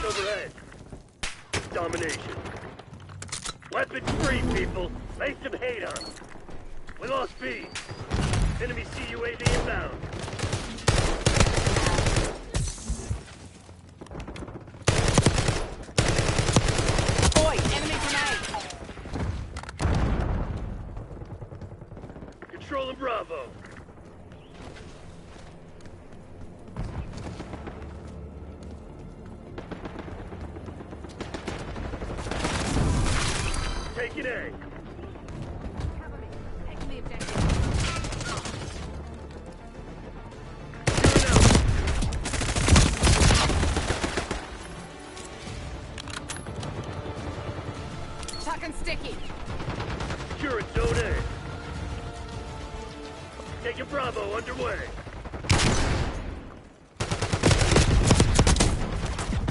overhead. Domination. Weapons free, people. Lay some hate on them. We lost B. Enemy CUAV inbound. Boy, enemy grenade. Controlling Bravo. Taking A. Taking the objective. Tuck and sticky. Securing Zone A. Taking Bravo underway.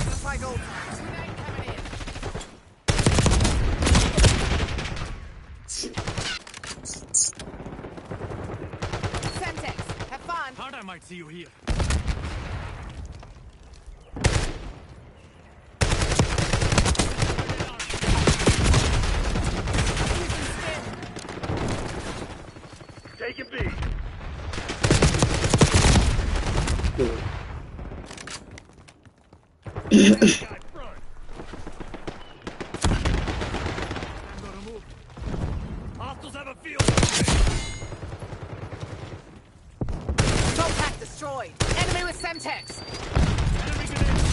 Just like old times. Grenade coming in. Semtex, have fun. Thought I might see you here. Taking B. Guy front. I'm gonna move. Hostiles have a field. Top pack destroyed. Enemy with Semtex. Enemy grenade.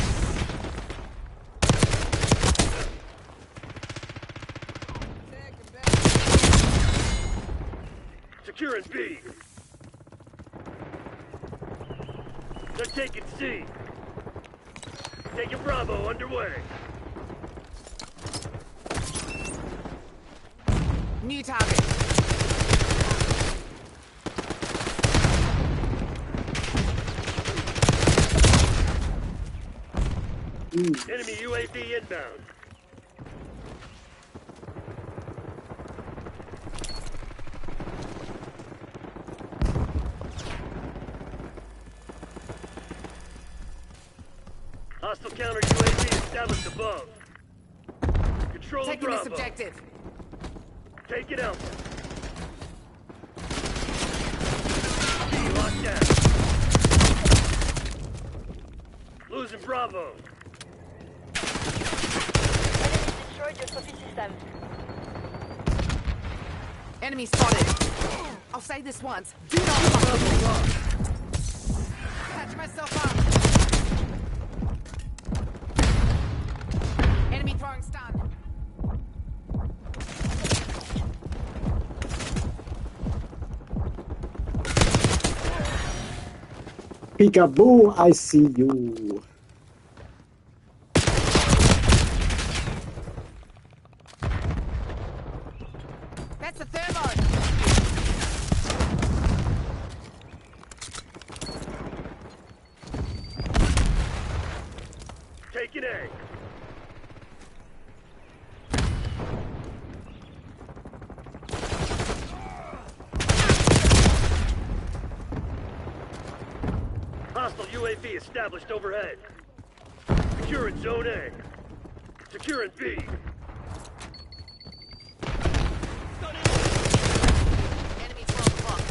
Securing B. They're taking C. Taking Bravo underway. New target. Enemy UAV inbound. Hostile counter UAV established above. Control Taking Bravo. this objective. Take it out. B locked down. Losing Bravo. Destroyed your copy system. Enemy spotted. I'll say this once. Do not fuck. Patch myself up. Enemy throwing stun. Peekaboo, I see you. That's the thermo. Taking A. Hostile UAV established overhead. Securing Zone A. Securing B. Enemy 12 o'clock.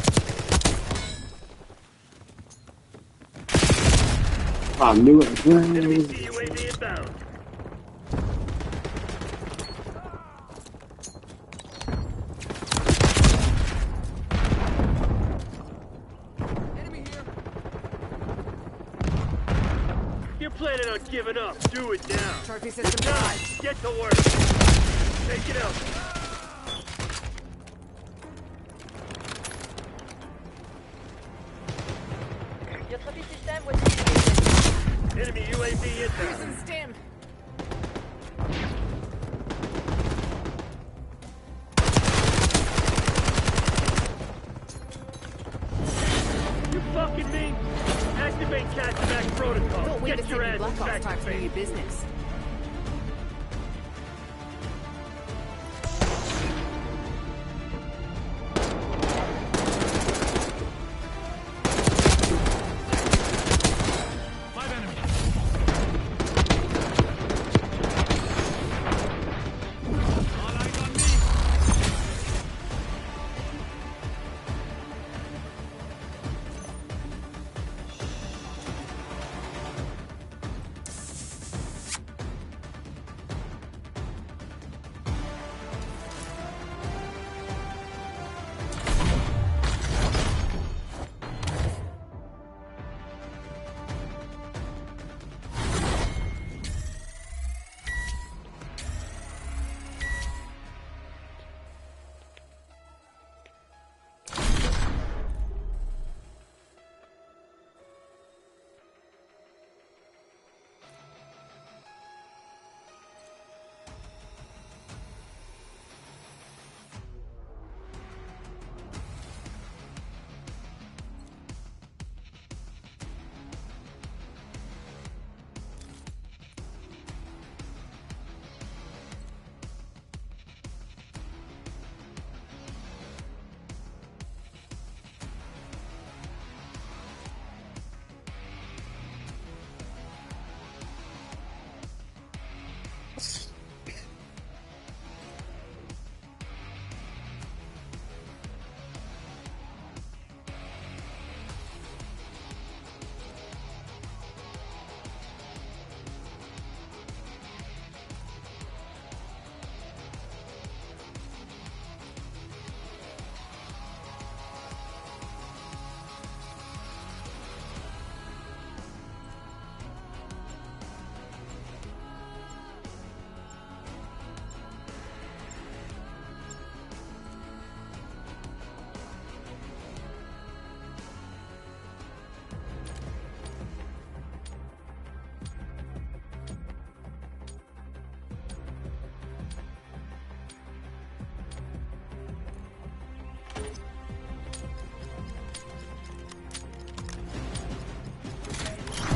I knew it. Enemy CUAV inbound. Enemy here. You're planning on giving up. Do it now. Trophy system Now, live. get to work. Take it out. Your copy system was activated. Enemy UAV inbound. Using stim. You fucking me? Activate catch-back protocol. Thought we Get just your said ass Black back Ops to types knew base. your business.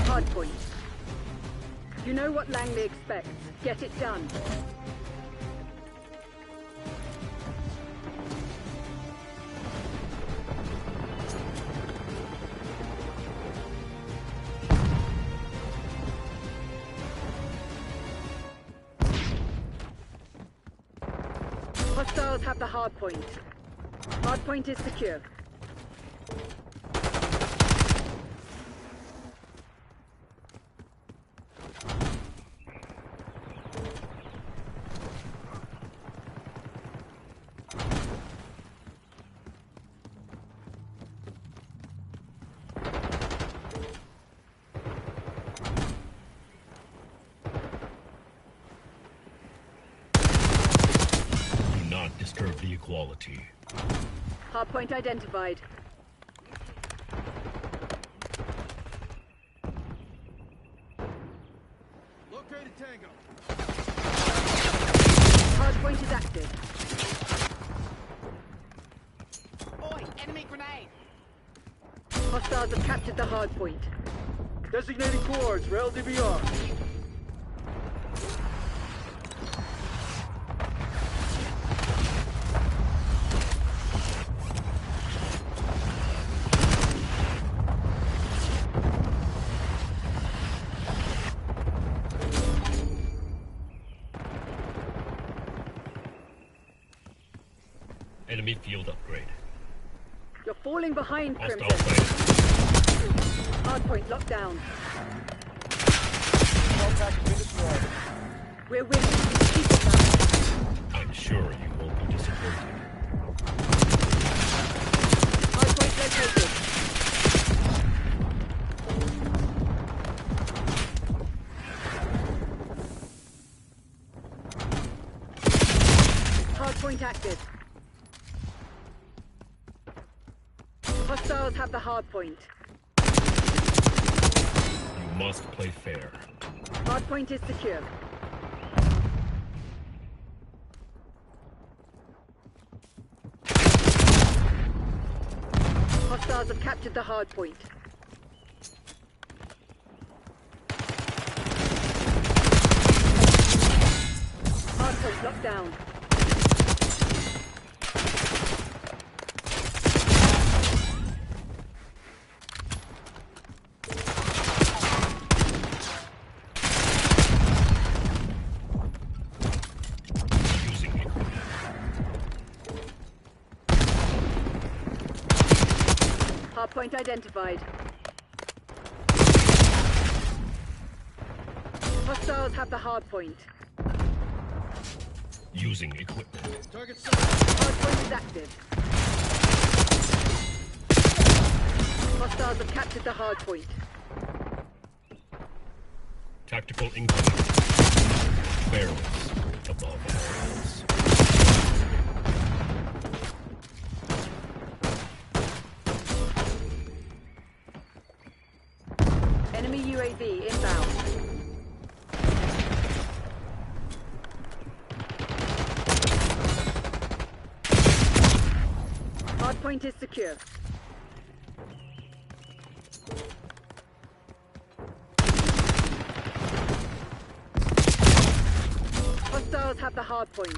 Hardpoint. You know what Langley expects. Get it done. Hostiles have the hardpoint. Hardpoint is secure. Do not disturb the equality. Hardpoint identified. Located Tango. Hardpoint is active. Oi, enemy grenade! Hostiles have captured the hardpoint. Designating coords for LDBR. Enemy field upgrade. You're falling behind, Hostile Crimson. fighter. Hardpoint locked down. Contact has been destroyed. We're winning. Keep it up. I'm sure you won't be disappointed. Hardpoint located. Hardpoint active. Hostiles have the hardpoint. You must play fair. Hardpoint is secure. Hostiles have captured the hardpoint. Hardpoint locked down. Using equipment. Hardpoint identified. Hostiles have the hardpoint. Using equipment. Target set. Hardpoint is active. Hostiles have captured the hardpoint. Tactical incoming. Fairness above all else. Enemy UAV inbound. Hardpoint is secure. Hostiles have the hardpoint.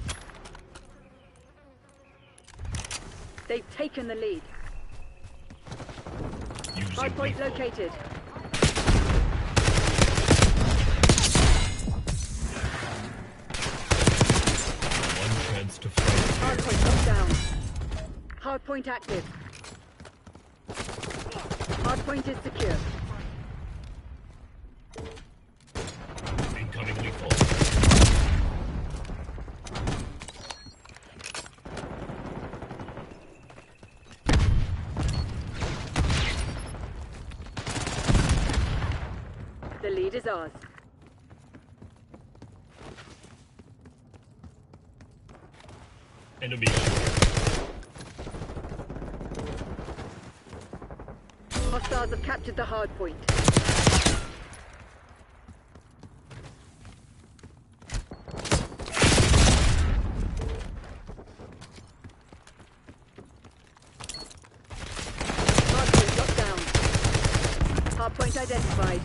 They've taken the lead. Using Hardpoint lethal. located. One chance to fight. Hardpoint locked down. Hardpoint active. Hardpoint is secure. Incoming lethal. The lead is ours. Enemy. Hostiles have captured the hardpoint. identified.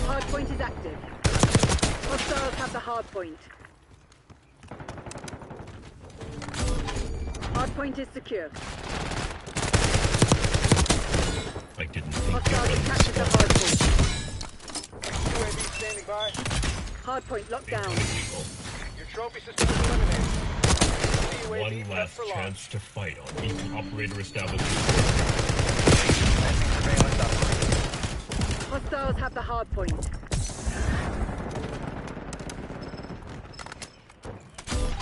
Hardpoint is active. Hostiles have the hardpoint. Hardpoint is secure. I didn't think Hostiles have captured the hardpoint. UAV standing by. Hardpoint locked down. Your trophy system is eliminated. UAV one prep last for launch. chance to fight on equal operator establishment. Hostiles have the hardpoint.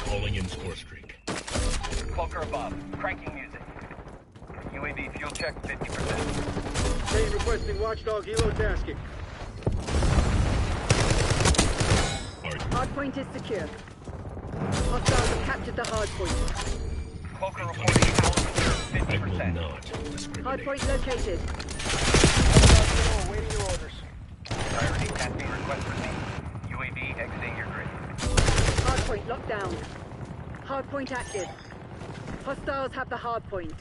Calling in score streak. Cloaker above. Cranking music. UAV fuel check 50%. Kane requesting watchdog helo tasking. Hardpoint is secure. Hostiles have captured the hardpoint. Cloaker reporting power reserve I will 50%. not discriminate. Hardpoint located. Awaiting your orders. Priority tasking request received. UAV exiting your grid. Hardpoint locked down. Hardpoint active. Hostiles have the hardpoint.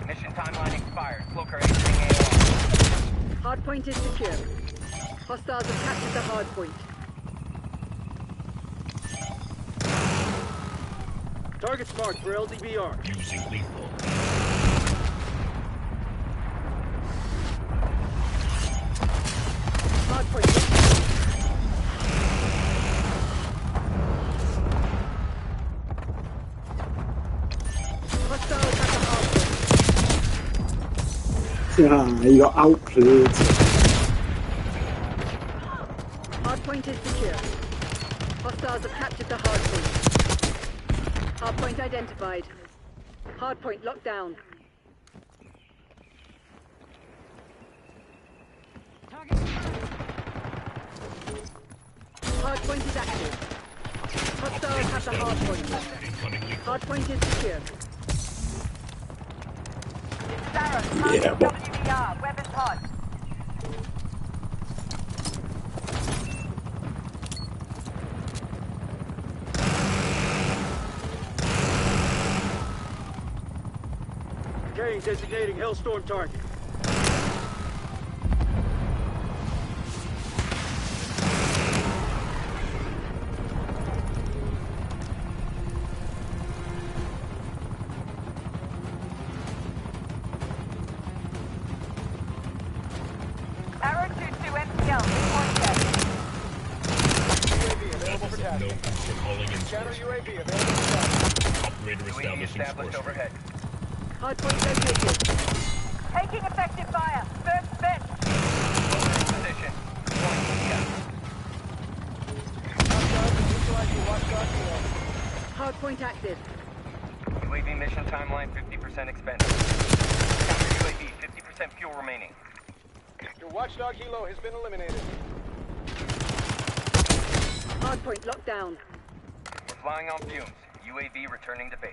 Mission timeline expired. Cloaker exiting AOR. Hardpoint is secure. Hostiles have captured the hardpoint. Target's marked for LDBR. Using lethal. Hardpoint locked down. Hostiles have the hardpoint. You got outplayed. Hardpoint is secure. Hostiles have captured the hardpoint. Hardpoint identified. Hardpoint locked down. Hardpoint is active. Hostiles have the hardpoint. Incoming lethal. Hardpoint is secure. Sarah, Yeah, but- WBR, weapons hot. Kane designating Hellstorm target. Arrow 2-2 MTL, reporting UAV available for No tasking. for calling in Counter score UAV available for tasking. operator UAV establishing score established streak. overhead. Hardpoint located. Taking effective fire. First bench. Cloaker in position. Point EF. Watchdog to neutralize your watchdog helo. Hardpoint active. UAV mission timeline 50% expended. Counter UAV 50% fuel remaining. Your watchdog helo has been eliminated. Hardpoint locked down. We're flying on fumes. UAV returning to base.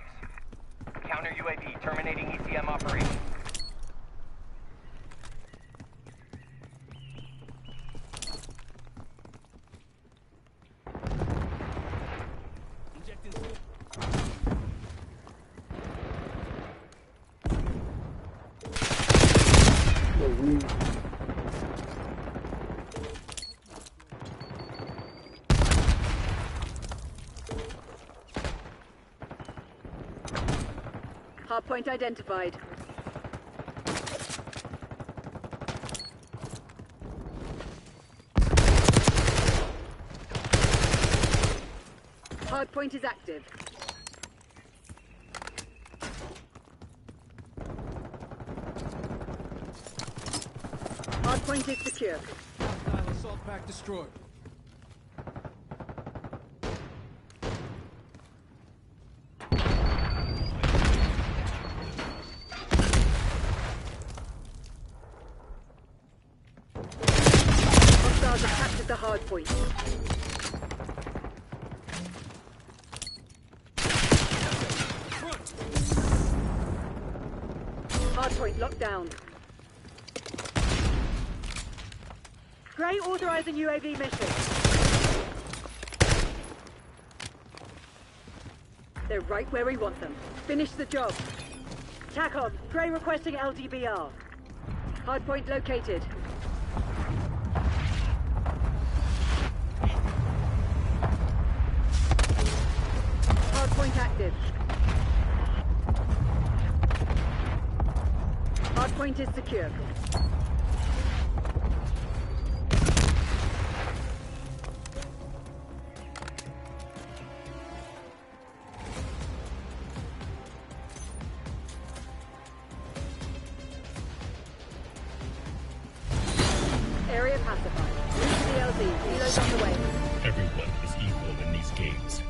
Counter UAV terminating ECM operation. Hardpoint identified. Hardpoint is active. Hardpoint is secure. Assault pack destroyed. Hostiles have captured the hardpoint. Hardpoint locked down. Gray authorizing UAV mission. They're right where we want them. Finish the job. TACOM, Prey requesting LDBR. Hardpoint located. Hardpoint active. Hardpoint is secure. Area pacified. Move to the LZ. Reload on the way. Everyone is equal in these games.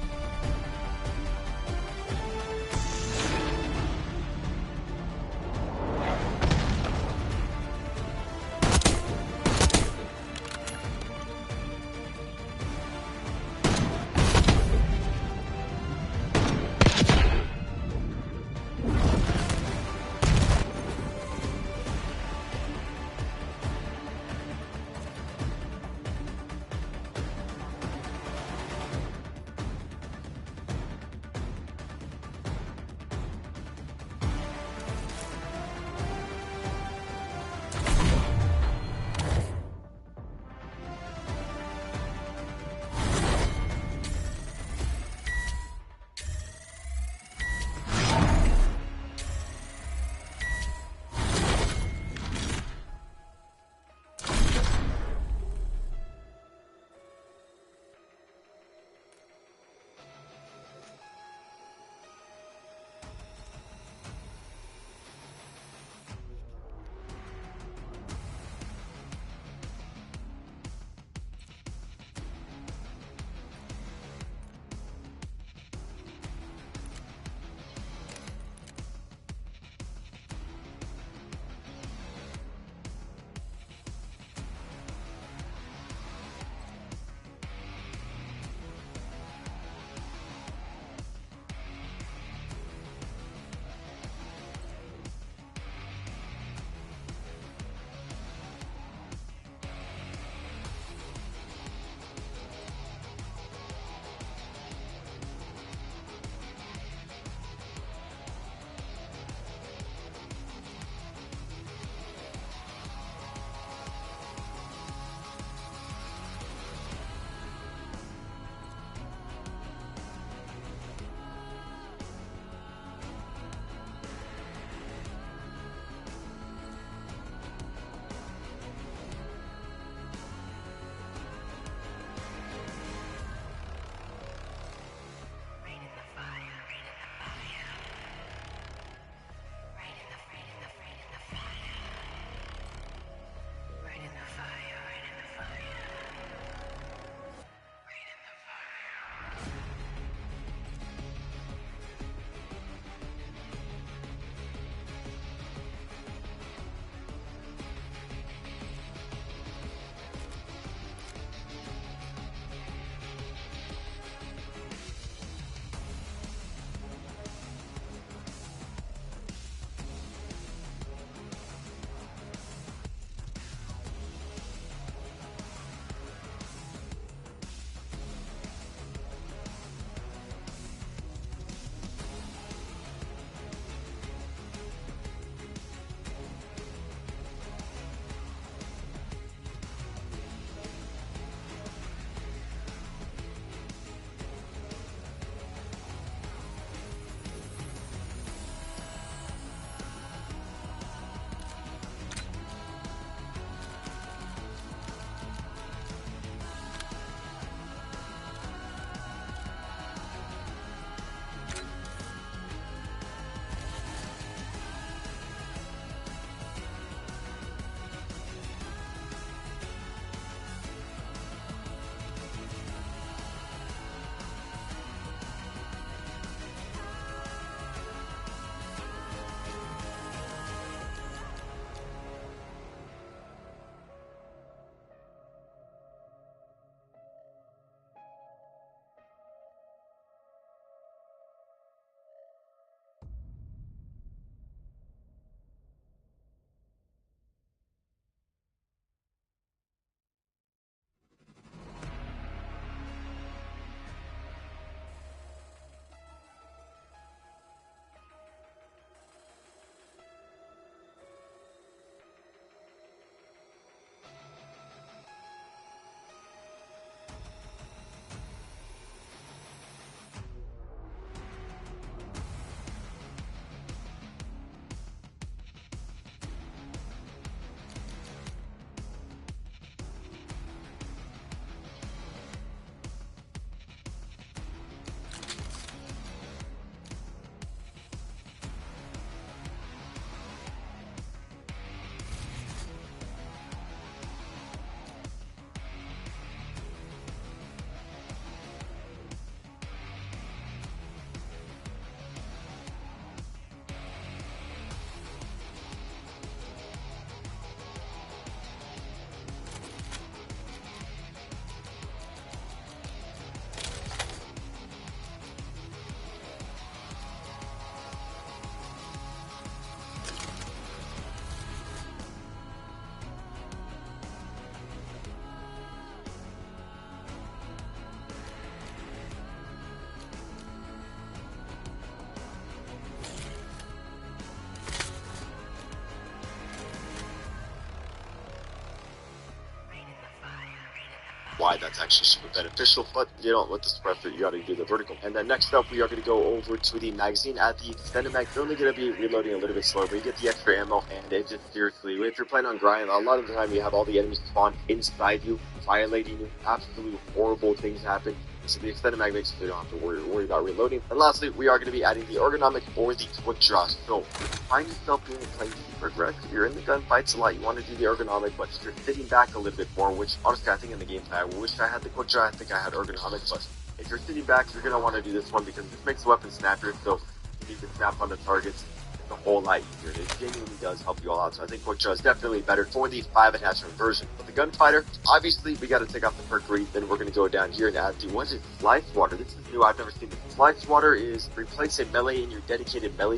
why that's actually super beneficial, but you know, with the spread fit, you gotta do the vertical. And then next up, we are gonna go over to the magazine. At the extended mag, you're only gonna be reloading a little bit slower, but you get the extra ammo, and it just seriously, if you're playing on grind, a lot of the time you have all the enemies spawn inside you, violating you, absolutely horrible things happen. So the extended mag makes it so you don't have to worry about reloading. And lastly, we are going to be adding the ergonomic or the quick draw. So if you find yourself being playing super aggressive, you're in the gunfights a lot, you want to do the ergonomic, but you're sitting back a little bit more, which honestly I think in the gameplay I wish I had the quick draw, I think I had ergonomic, but if you're sitting back, you're going to want to do this one because this makes the weapon snappier, so you can snap on the targets. A whole lot easier. It genuinely does help you all out. So I think Quick Draw is definitely better for the 5 attachment version. But the Gunfighter, obviously we got to take off the perk read. Then we're going to go down here and add the what is it? Fly Swatter. This is new. I've never seen this. Fly Swatter is replace a melee in your dedicated melee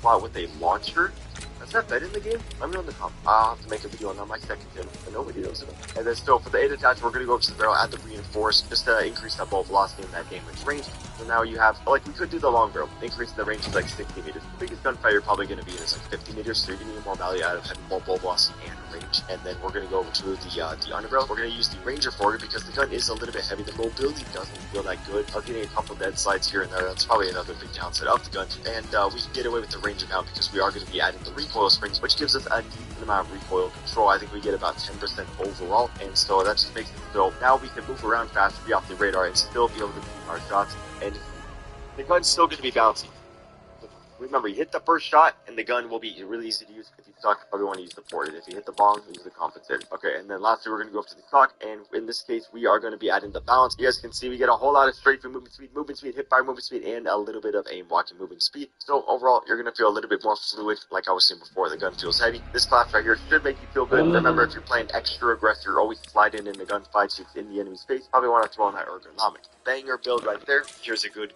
slot with a launcher. Is that better in the game? Let me know in the comments. I'll have to make a video on my second channel, but nobody knows it. And then still for the 8 attachment, we're going to go up to the barrel, add the reinforce, just to increase that bolt velocity and that damage range. So now you have, like we could do the long barrel, increase the range to like 60 meters. The biggest gunfight you're probably going to be in is like 50 meters, so you're going to get more value out of having more bolt velocity and range. And then we're going to go over to the underbarrel. We're going to use the Ranger for it because the gun is a little bit heavy. The mobility doesn't feel that good. I was getting a couple dead slides here and there. That's probably another big downside of the gun. And we can get away with the Ranger now because we are going to be adding the recoil springs, which gives us a decent amount of recoil control. I think we get about 10% overall, and so that just makes it so now we can move around fast, be off the radar, and still be able to keep our shots. And the gun's still going to be bouncy. Remember, you hit the first shot, and the gun will be really easy to use. If you suck, you probably want to use the ported. If you hit the bomb, use the compensator. Okay, and then lastly, we're going to go up to the stock, and in this case, we are going to be adding the balance. You guys can see we get a whole lot of strafe and movement speed, hip fire movement speed, and a little bit of aim walking movement speed. So overall, you're going to feel a little bit more fluid, like I was saying before. The gun feels heavy. This class right here should make you feel good. Remember, if you're playing extra aggressive, you're always sliding in the gunfights, it's in the enemy's face. Probably want to throw on that ergonomic. Banger build right there. Here's a good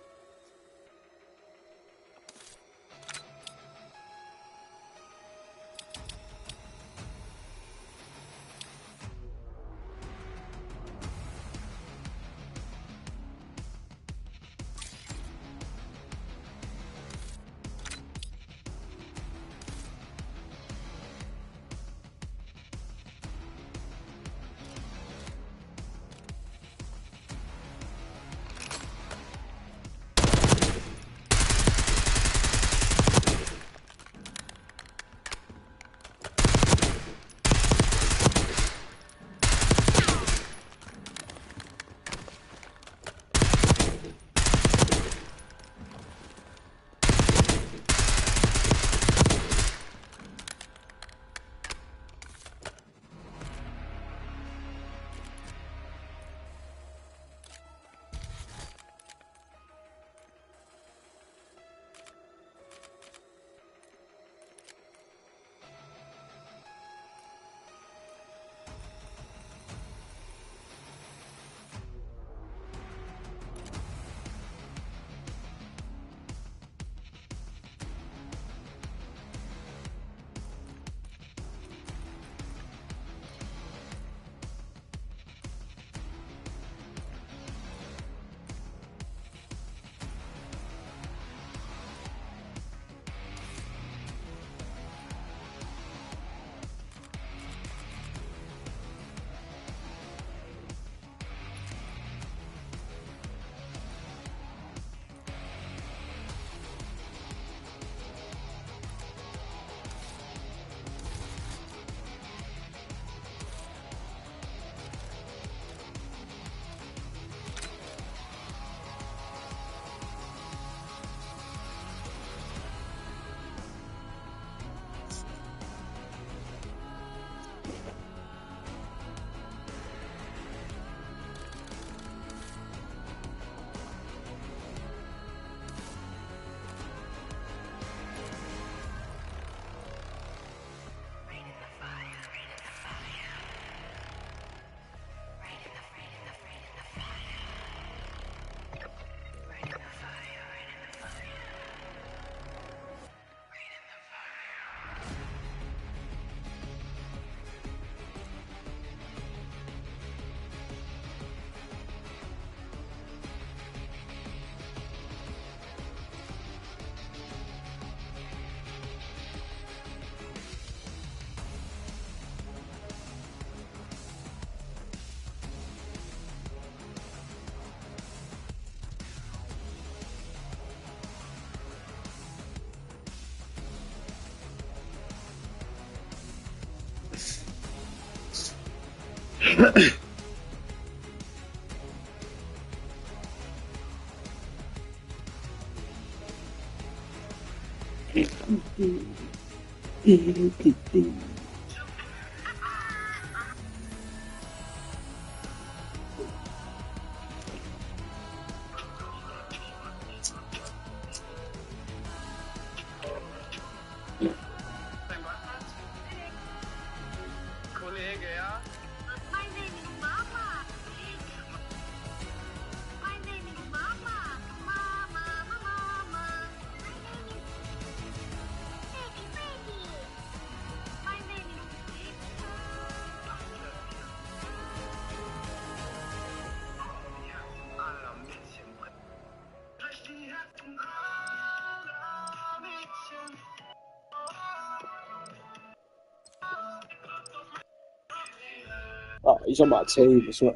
啊，一上马车不算。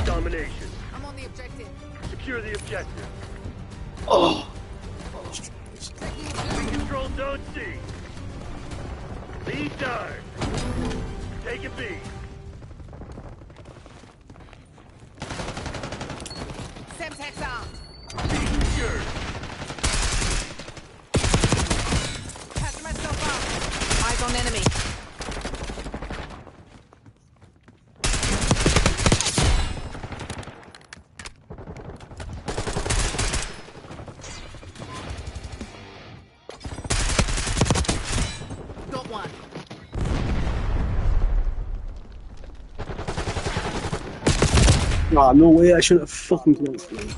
Domination. I'm on the objective. Secure the objective. Oh. Control Zone C. Lead guard. Take it B. Semtex armed. B secured. Patching myself up. Eyes on enemy. Got one. Ah, no way, I shouldn't have fucking closed it.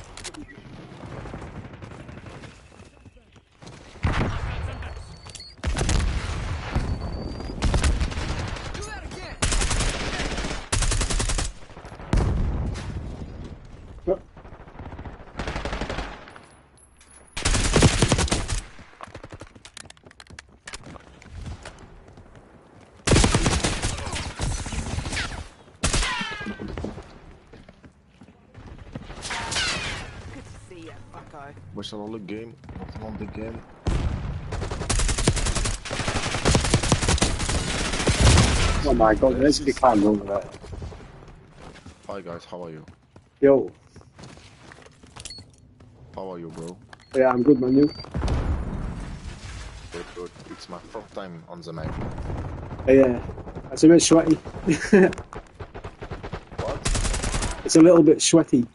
Good to see you, fucko. We shall all game. Nothing on the game. Oh my god, there's a big fan over there. Hi guys, how are you? Yo. How are you, bro? Yeah, I'm good, man. You? Good, good. It's my first time on the map. Yeah. It's a bit sweaty. What? It's a little bit sweaty.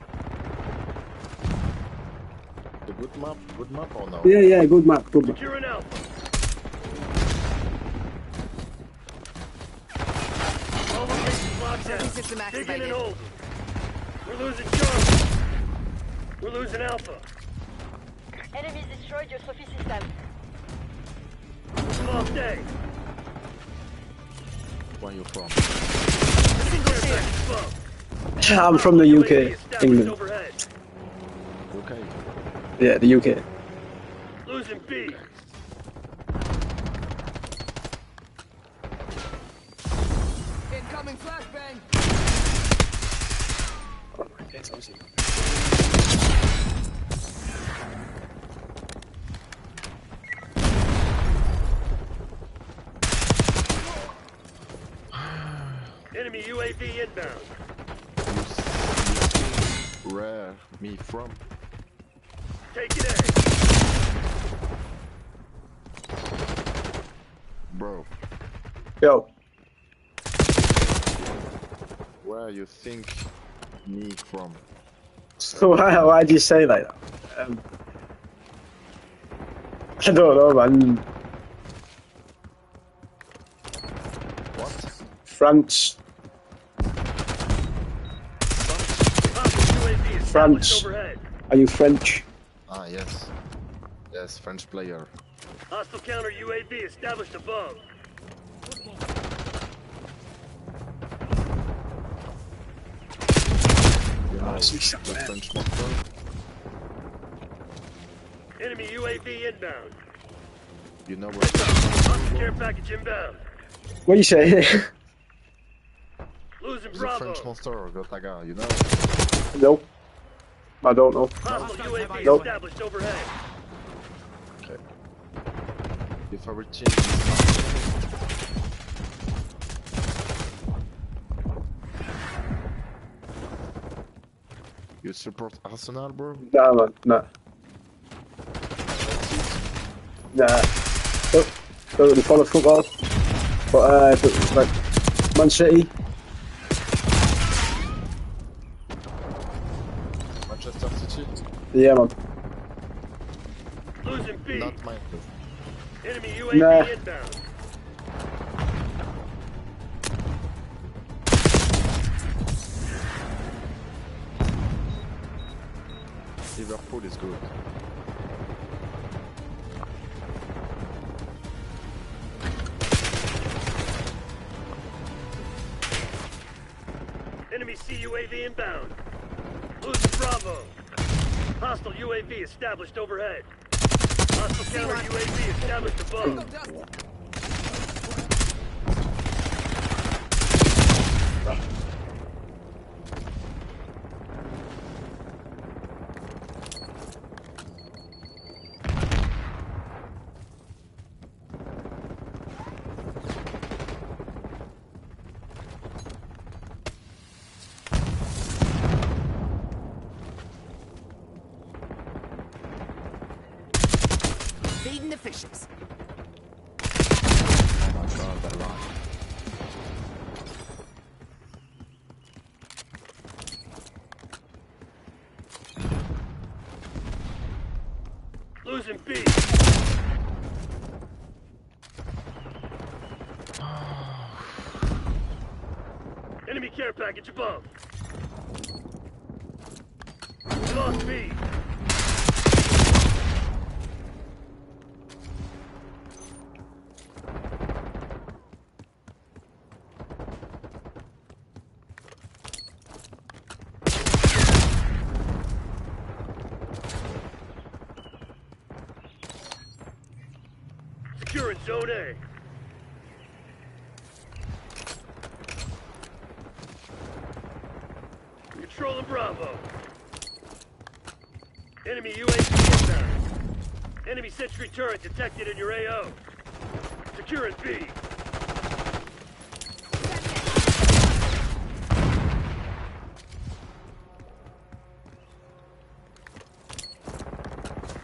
The good map? Good map or no? Yeah, yeah, good map, good map. Secure an Alpha. All locations locked down. System Dig in and activated. hold. We're losing Charlie. We're losing Alpha. Enemies destroyed your Sophie system. Off day. Where are you from? Single shield. I'm from the UK, England. Overhead. Okay. Yeah, the UK. Losing B. Incoming flashbang. Oh my God, obviously. Enemy UAV inbound. Where me from? Take it A. Bro, Yo. where you think me from? So why'd you say like that? I don't know, man. What? France. UAV established France. overhead. Are you French? Ah, yes. Yes, French player. Hostile counter UAV established above. You know, she's the somewhere. French motto. Enemy UAV inbound. You know what? Hostile care package inbound. What you say? Losing The Bravo. French monster, Gotaga, you know? Nope. I don't know. Hostile UAV Nope. established overhead. Okay. Your favorite team is You support Arsenal, bro? Nah, man. Nah. Nah. Don't really follow football. But like Man City. Manchester City? Yeah, man. Losing B. Not mine. Enemy UAV Nah. inbound. Liverpool is good. Enemy CUAV inbound. Losing Bravo. Hostile UAV established overhead. Hostile counter UAV established above. Feeding the fishes. Oh my god, that line. Losing B. Enemy care package above. We lost B. Securing Zone A. Controlling Bravo. Enemy UAV inbound. Enemy sentry turret detected in your AO. Securing B.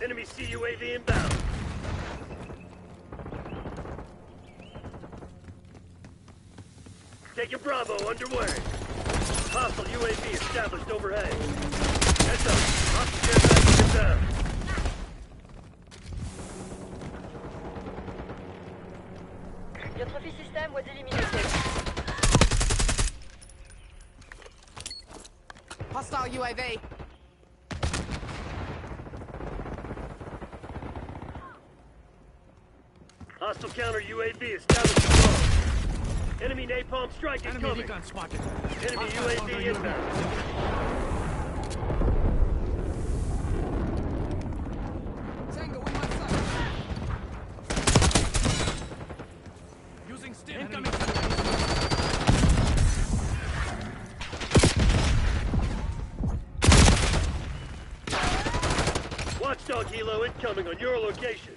Enemy CUAV inbound. Taking Bravo underway. Hostile UAV established overhead. Heads up. Hostile care package inbound. Your trophy system was eliminated. Hostile UAV. Hostile counter UAV established above. Enemy napalm strike incoming. Enemy UAV inbound. Watchdog helo incoming on your location.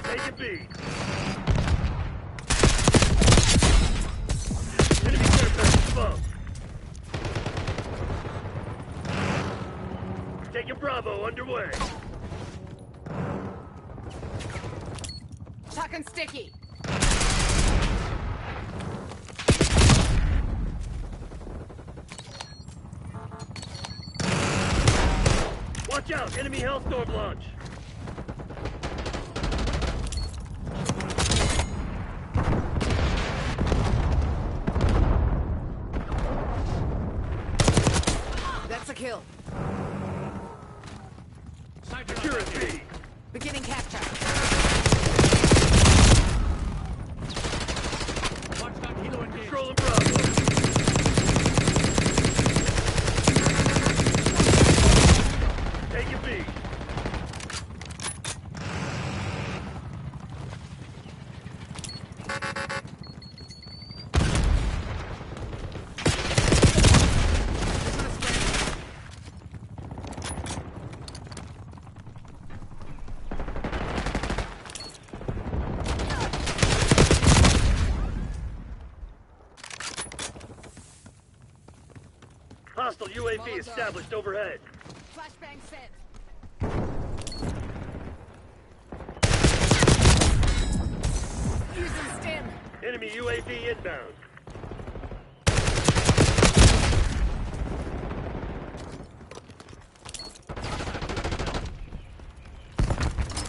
Taking B. Enemy care package above. Taking Bravo underway. Talking sticky. Watch out! Enemy Hellstorm launch! That's a kill. Securing B. Beginning capture. Controlling Bravo. UAV established overhead. Flashbang set. Using stim. Enemy UAV inbound.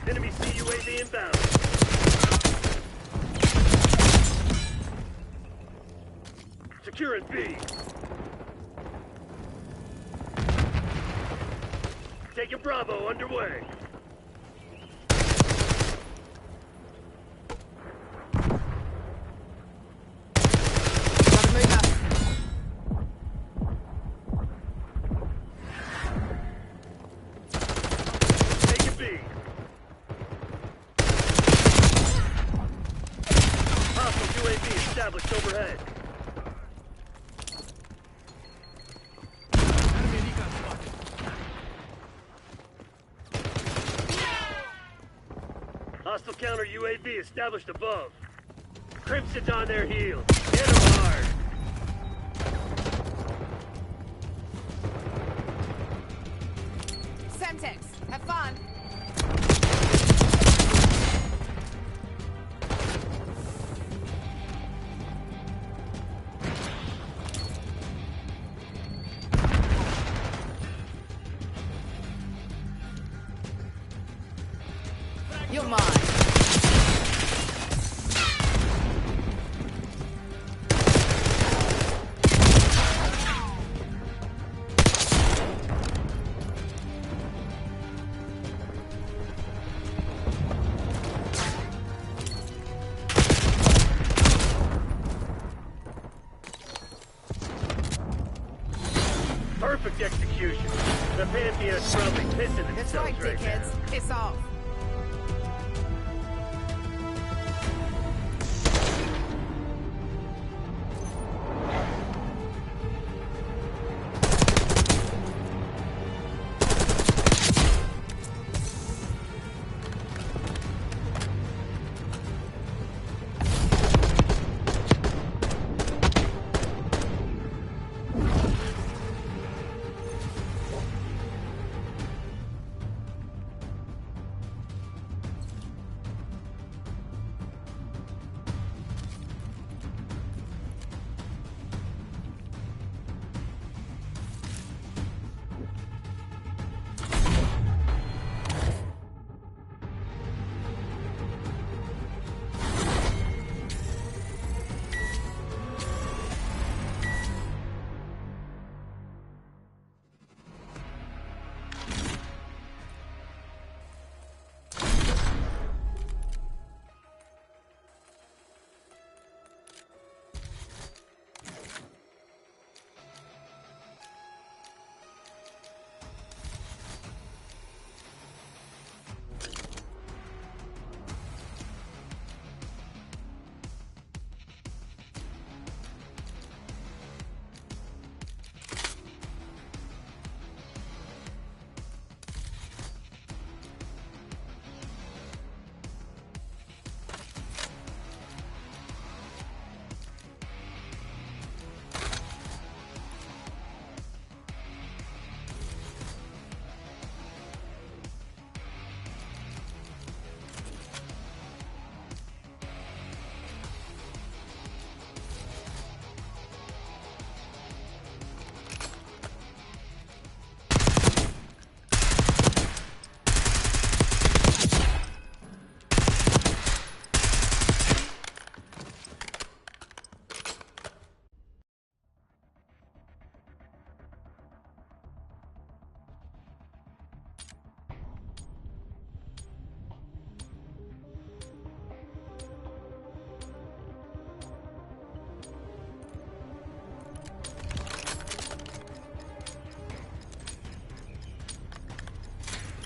Enemy CUAV inbound. Securing B. Taking Bravo underway. Got a mover. Taking B. Hostile UAV established overhead. Hostile counter UAV established above. Crimson's on their heels. Hit them hard. Semtex, have fun. You're mine. Perfect execution. The Pantheon's probably pissing That's themselves right, right now. dickheads. Piss off.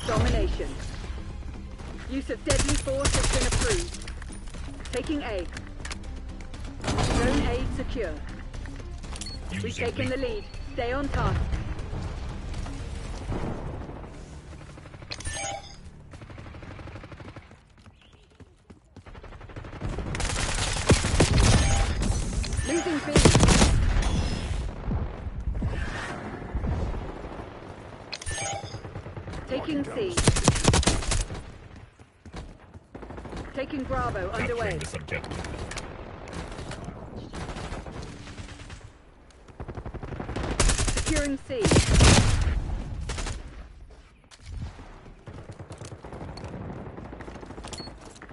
Domination. Use of deadly force has been approved. Taking A. Zone A secure. We've taken the lead. Stay on task. Losing B. Taking C. Taking Bravo underway. Capturing this objective. Securing C.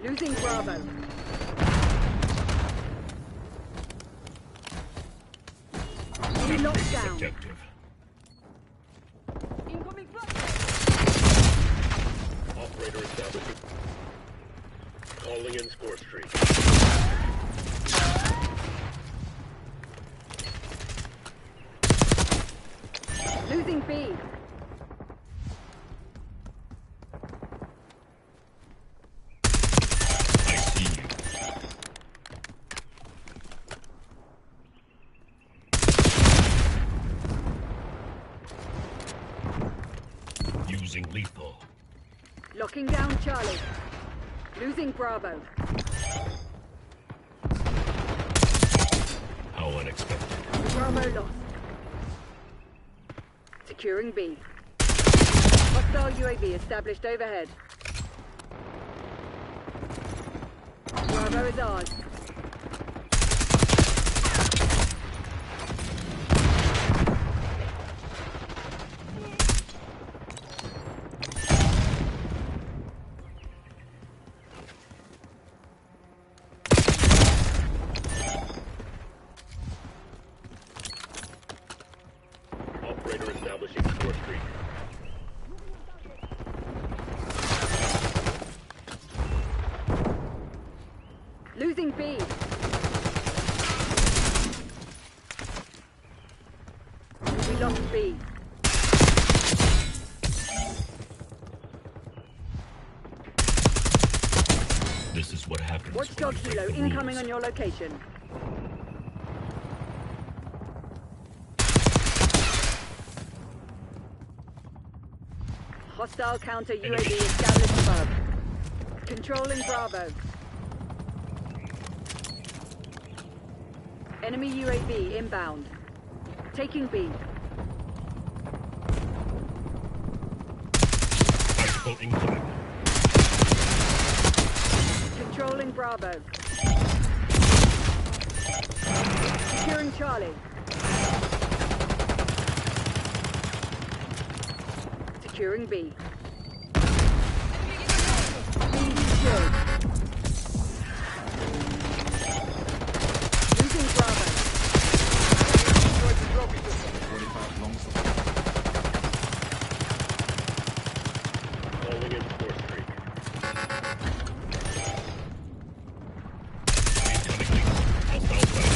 Losing Bravo. B locked down. Objective. Operator establishing. Calling in score streak. Losing B. I see you. Using lethal. Locking down Charlie. Losing Bravo. How unexpected. Bravo lost. Securing B. Hostile UAV established overhead. Bravo is ours. Operator establishing score streak. Losing B. We lost B. This is what happens. Watchdog when you break Hilo the incoming rules. on your location. Hostile counter UAV established above. Controlling Bravo. Enemy UAV inbound. Taking B. Tactical incoming. Controlling Bravo. Securing Charlie. Securing B. B secured. Losing Bravo. Destroyed the trophy system. Calling in score streak. Incoming lethal. Hostile sight.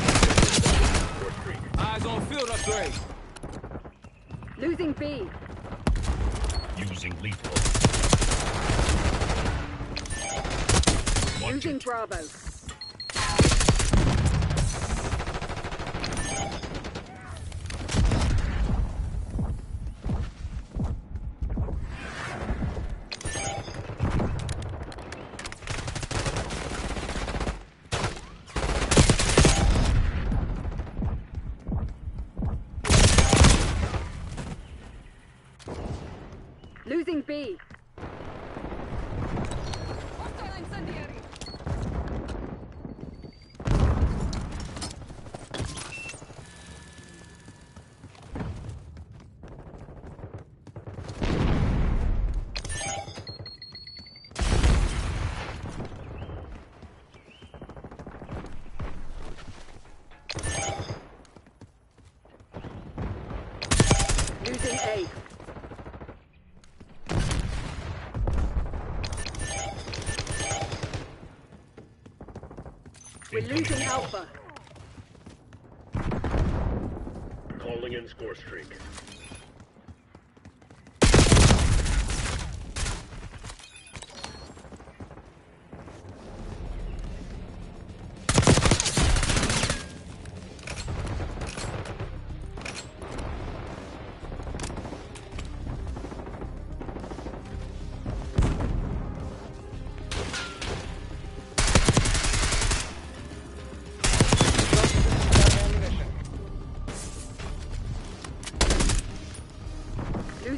Score streak. Eyes on field upgrade. Losing B. Using lethal. Watch Losing it. Bravo. Losing B. Losing A. We're losing Alpha. Calling in score streak.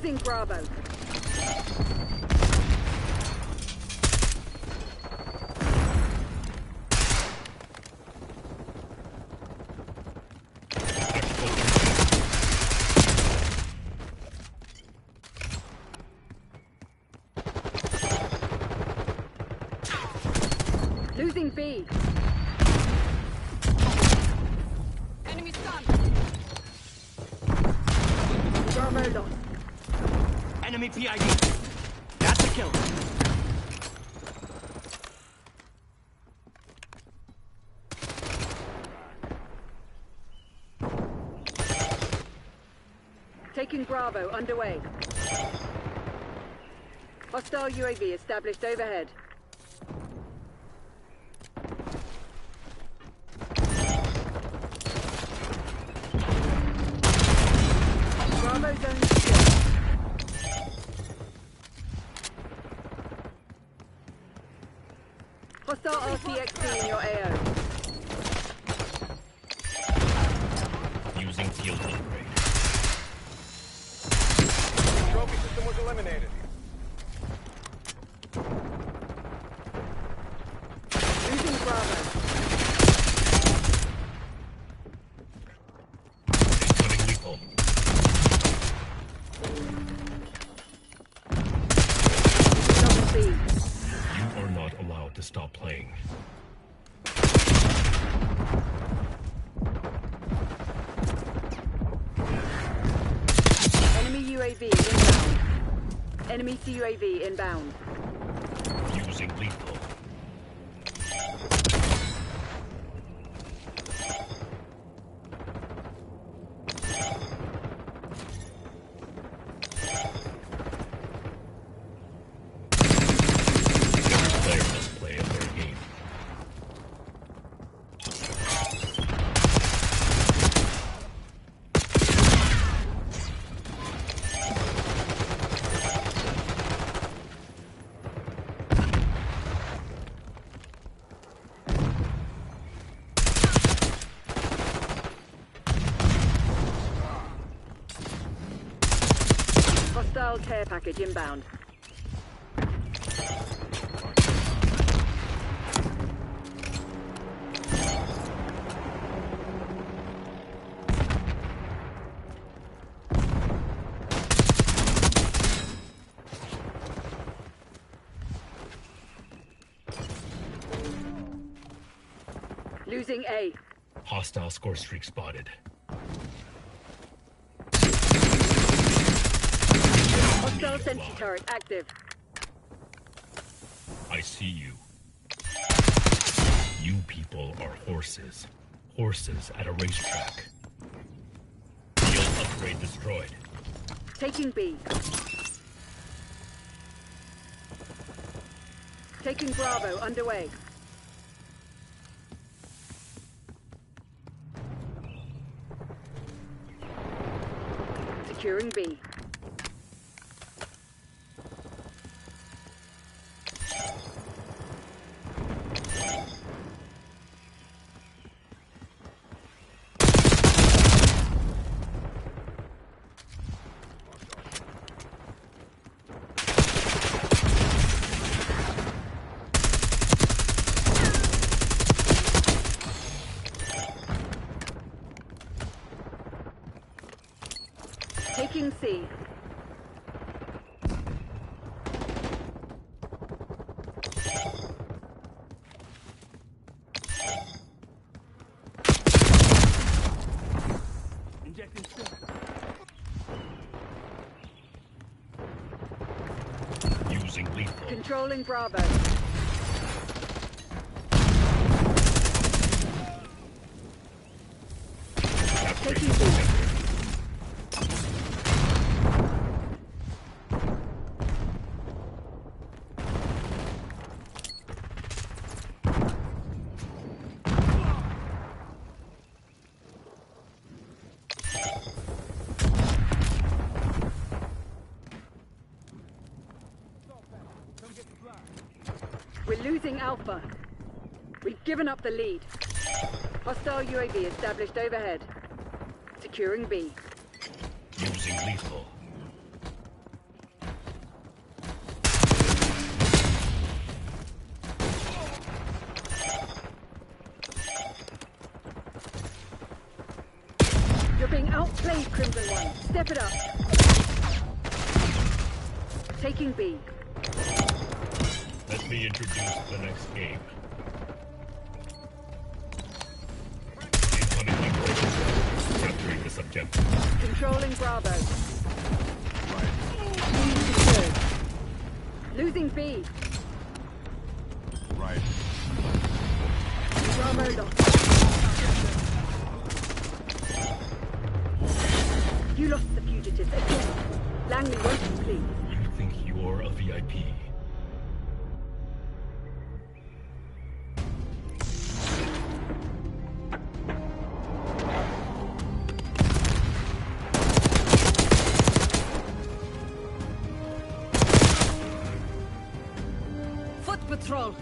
Losing Bravo. Losing B. Enemy stunned. Bravo lost. Enemy PID. That's a kill. Taking Bravo underway. Hostile UAV established overhead. Bravo zone secure. Hostile RCXD in your AO. Using field upgrade. Trophy system was eliminated. Losing Bravo. Incoming lethal. Double B. You are not allowed to stop playing. Enemy UAV inbound. Enemy CUAV inbound. Using lethal. Player must play a fair game. Hostile care package inbound. Losing A. Hostile score streak spotted. Hostile sentry turret active. I see you. You people are horses. Horses at a racetrack. Field upgrade destroyed. Taking B. Taking Bravo underway. Securing B. Taking C. Injecting stick. Using lethal. Controlling Bravo. Taking B. We're losing Alpha. We've given up the lead. Hostile UAV established overhead. Securing B. Using lethal. being outplayed, Crimson One. Step it up. Taking B. Let me introduce the next game. Incoming hunter. Capturing this objective. Controlling Bravo. Right. B secured. Losing B. Right. Bravo lost. You lost the fugitives again. Langley won't be pleased. You think you're a VIP? Foot patrol.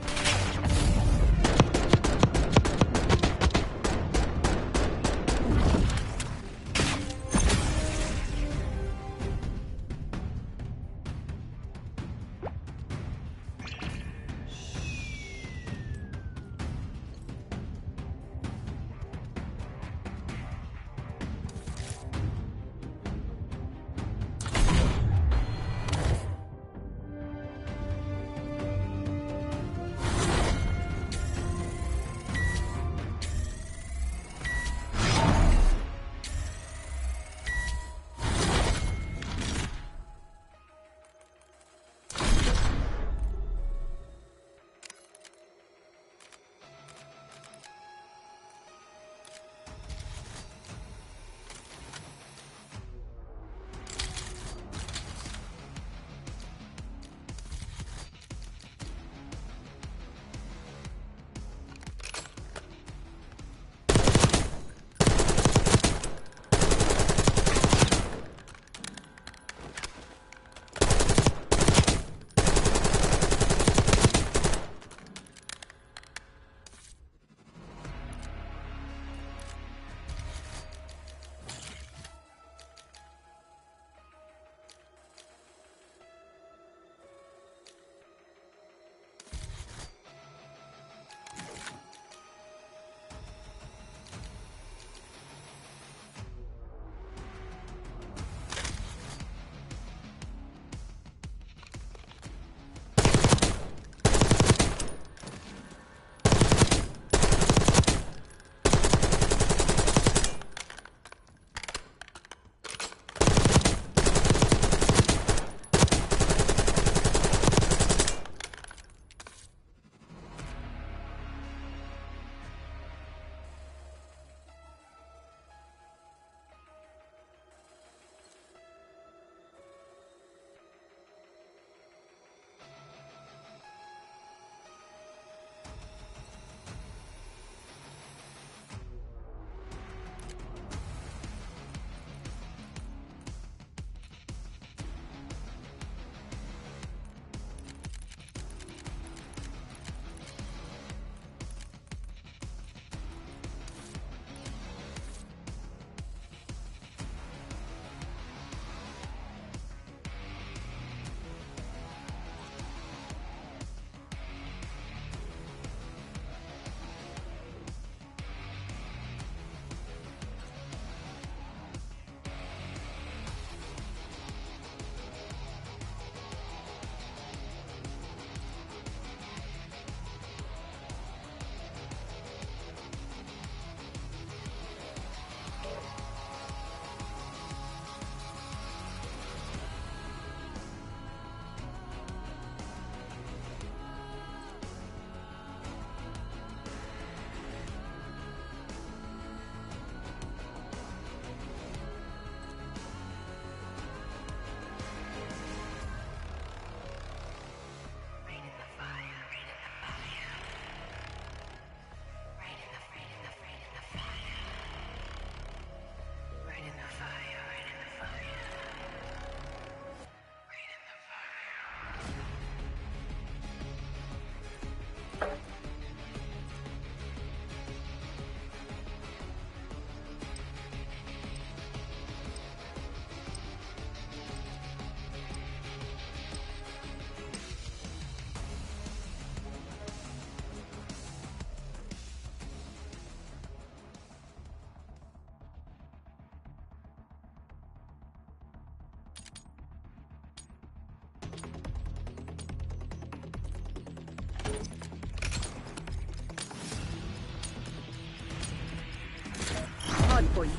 point.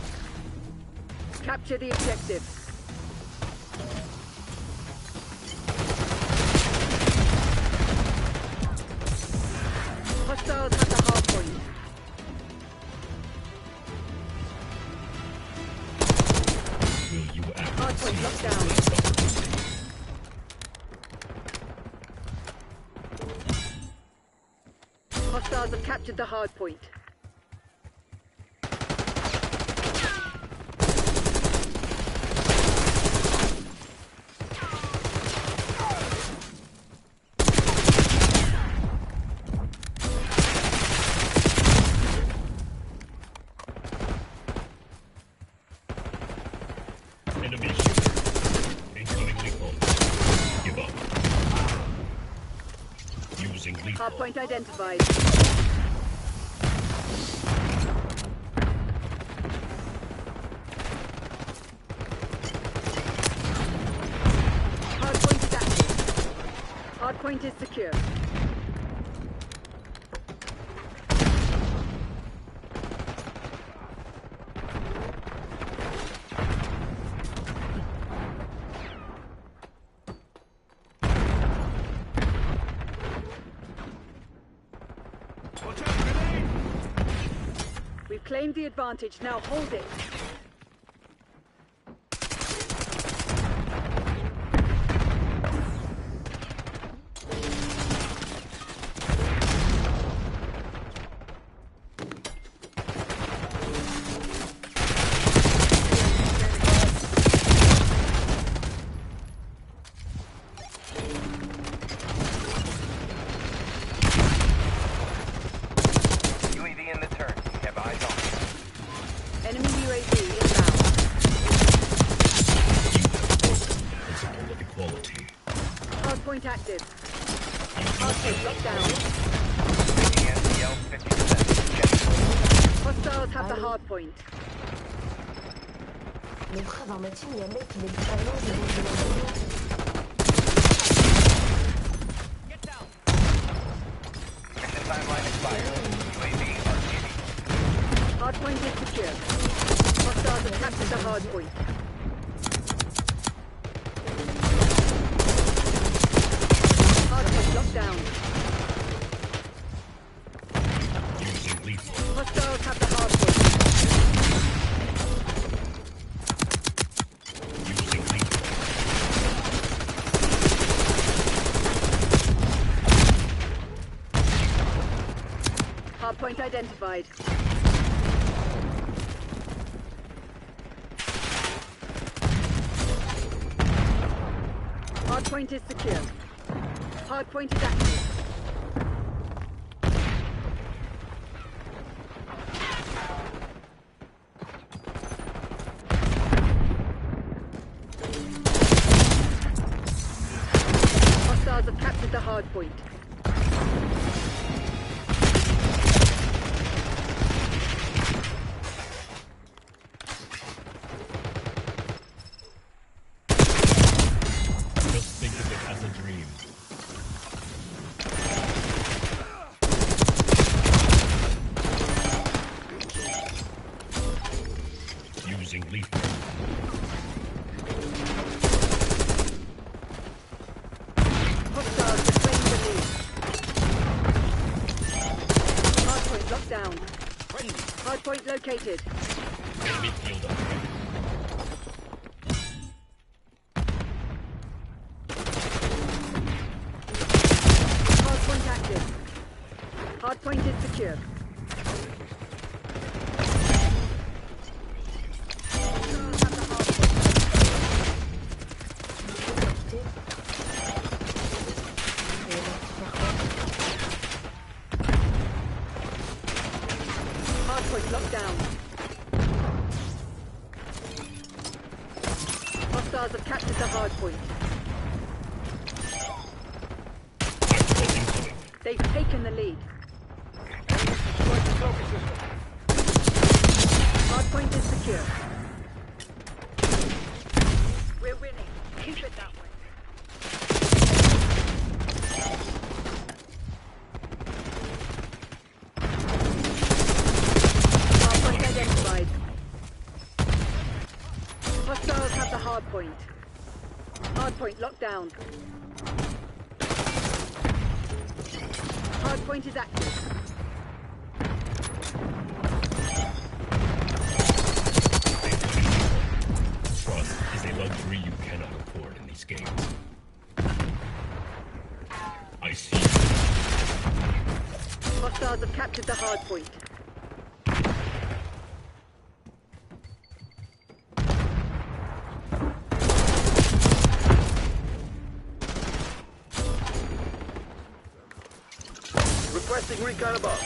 Capture the objective. Hostiles have the hard point. Will you act Hard point locked down. Hostiles have captured the hard point. Enemy shooter. Incoming lethal. Give up. Using lethal. Hardpoint identified. Hardpoint is active. Hardpoint is secure. We've claimed the advantage, now hold it. UAV in the turn. Have eyes on. Enemy UAV inbound. Principle of equality. Hardpoint active. Hardpoint locked down. Making SCL 50%. Check. Hostiles have the hardpoint. Mais frère, dans ma team, il y a un mec qui met du talent, je vais Mission timeline expired. UAV RTB. Hardpoint is secure. Hostiles have captured the hardpoint. Hardpoint locked down. Using lethal. Hostiles have the hardpoint. Using lethal. Hardpoint identified. Hardpoint is secure. Hardpoint is active. Hostiles have captured the hardpoint. Just think of it as a dream. Using lethal. Hostiles have claimed the lead. Hardpoint locked down. Hardpoint located. Enemy field upgrade. Hardpoint active. Hardpoint is secure. Hostiles have the hardpoint. Hardpoint locked down. Hostiles have captured the hardpoint. Incoming. They've taken the lead. Destroyed the trophy system. Hardpoint is secure. We're winning. Keep it that way. Hardpoint identified. point. Hard point locked down. Hard point is active. Trust is a luxury you cannot afford in these games. I see. Hostiles have captured the hard point. Requesting recon above.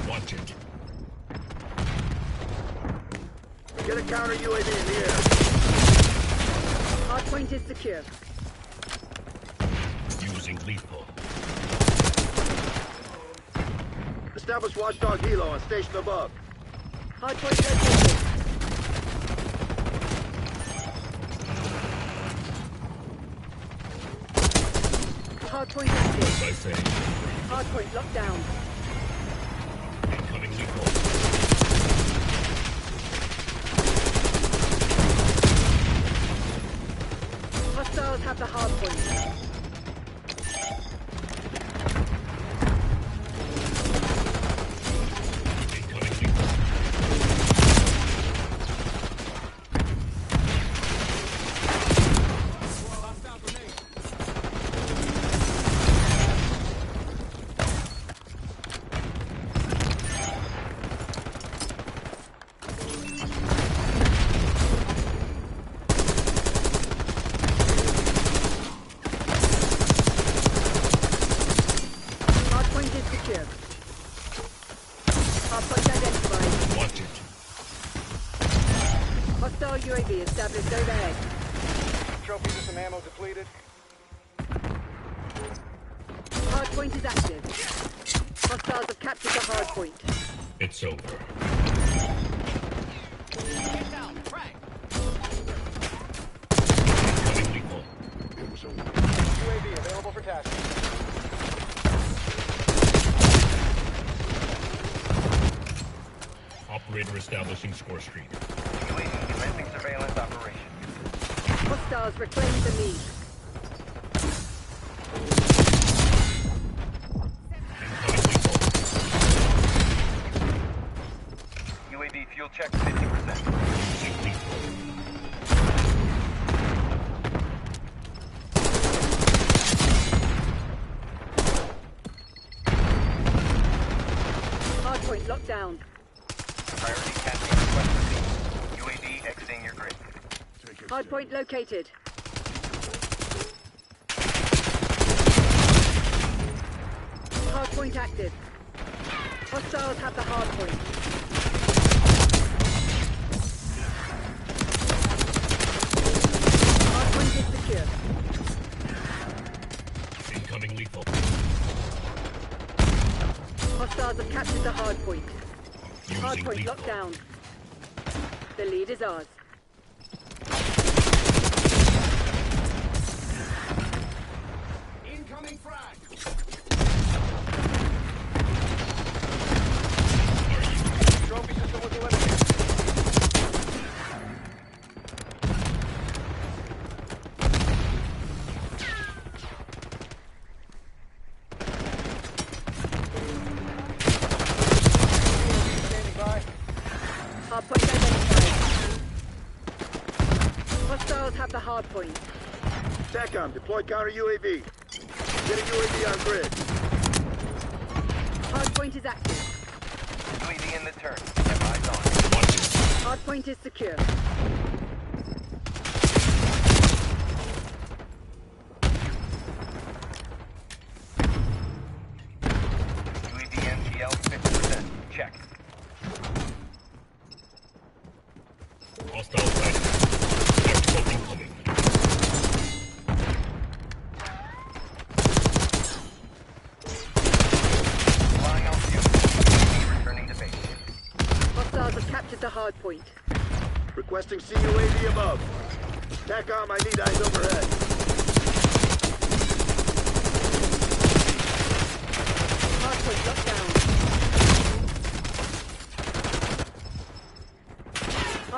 Watch it. Get a counter UAV in the air. Hard point is secure. Using lethal. Establish watchdog helo on station above. Hard point located. Hard point active. As I say, Hard point locked down. incoming lethal. Hostiles have the hard point. Incoming lethal. Hard point is secure. Hard point identified. Watch it. Hostile UAV established overhead. Trophies and some ammo depleted. Hard point is active. Hostiles have captured the hard point. It's over. Incoming lethal. UAV available for tasking. Operator establishing score streak. UAV commencing surveillance operation. Hostiles reclaim the lead. UAV fuel check 50%. Using lethal. Hard point locked down. Priority tasking request received. UAV exiting your grid. Hard point located. Hard point active. Hostiles have the hard point. Hard point is secure. Incoming lethal. Hostiles have captured the hard point. Hard Using point lethal. locked down. The lead is ours. Incoming frag. Trophy system was eliminated. Standing by. Hard point identified. Hostiles have the hard point. TACOM, deploy counter UAV. Get a UAV on grid. Hard point is active. UAV in the turn. Have eyes on. Watch it. Hard point is secure. UAV MTL 50%. Check. Hostile sighted. Electrical incoming. Flying on fuel. UAV returning to base. Hostiles have captured the hard point. Requesting CUAV above. TACOM, I need eyes overhead. Hard point locked down.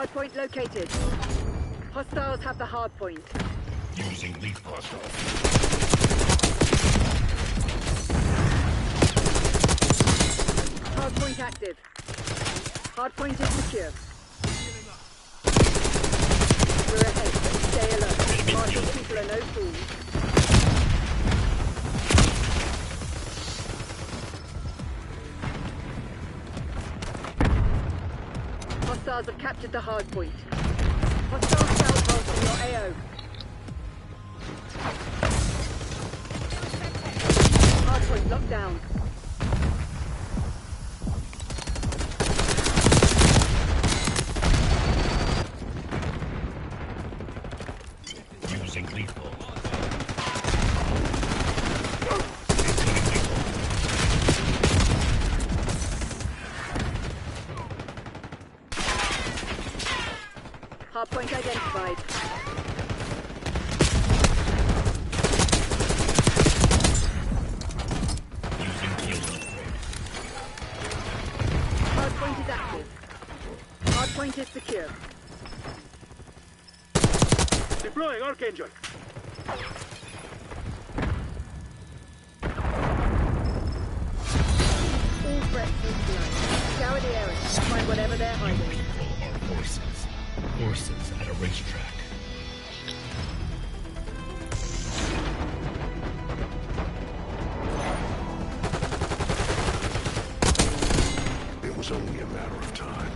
Hardpoint located. Hostiles have the hardpoint. Using lethal. Hardpoint active. Hardpoint is secure. We're ahead, but stay alert. Marshall people are no fools. Hostiles have captured the hardpoint. Hostile cell pulse on your AO. Hardpoint locked down. Using lethal. Hardpoint identified. Hardpoint is active. Hardpoint is secure. Deploying Archangel. All threats neutralized. Scour the area. Find whatever they're hiding. Our horses. Horses at a racetrack. It was only a matter of time.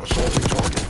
Assaulting target.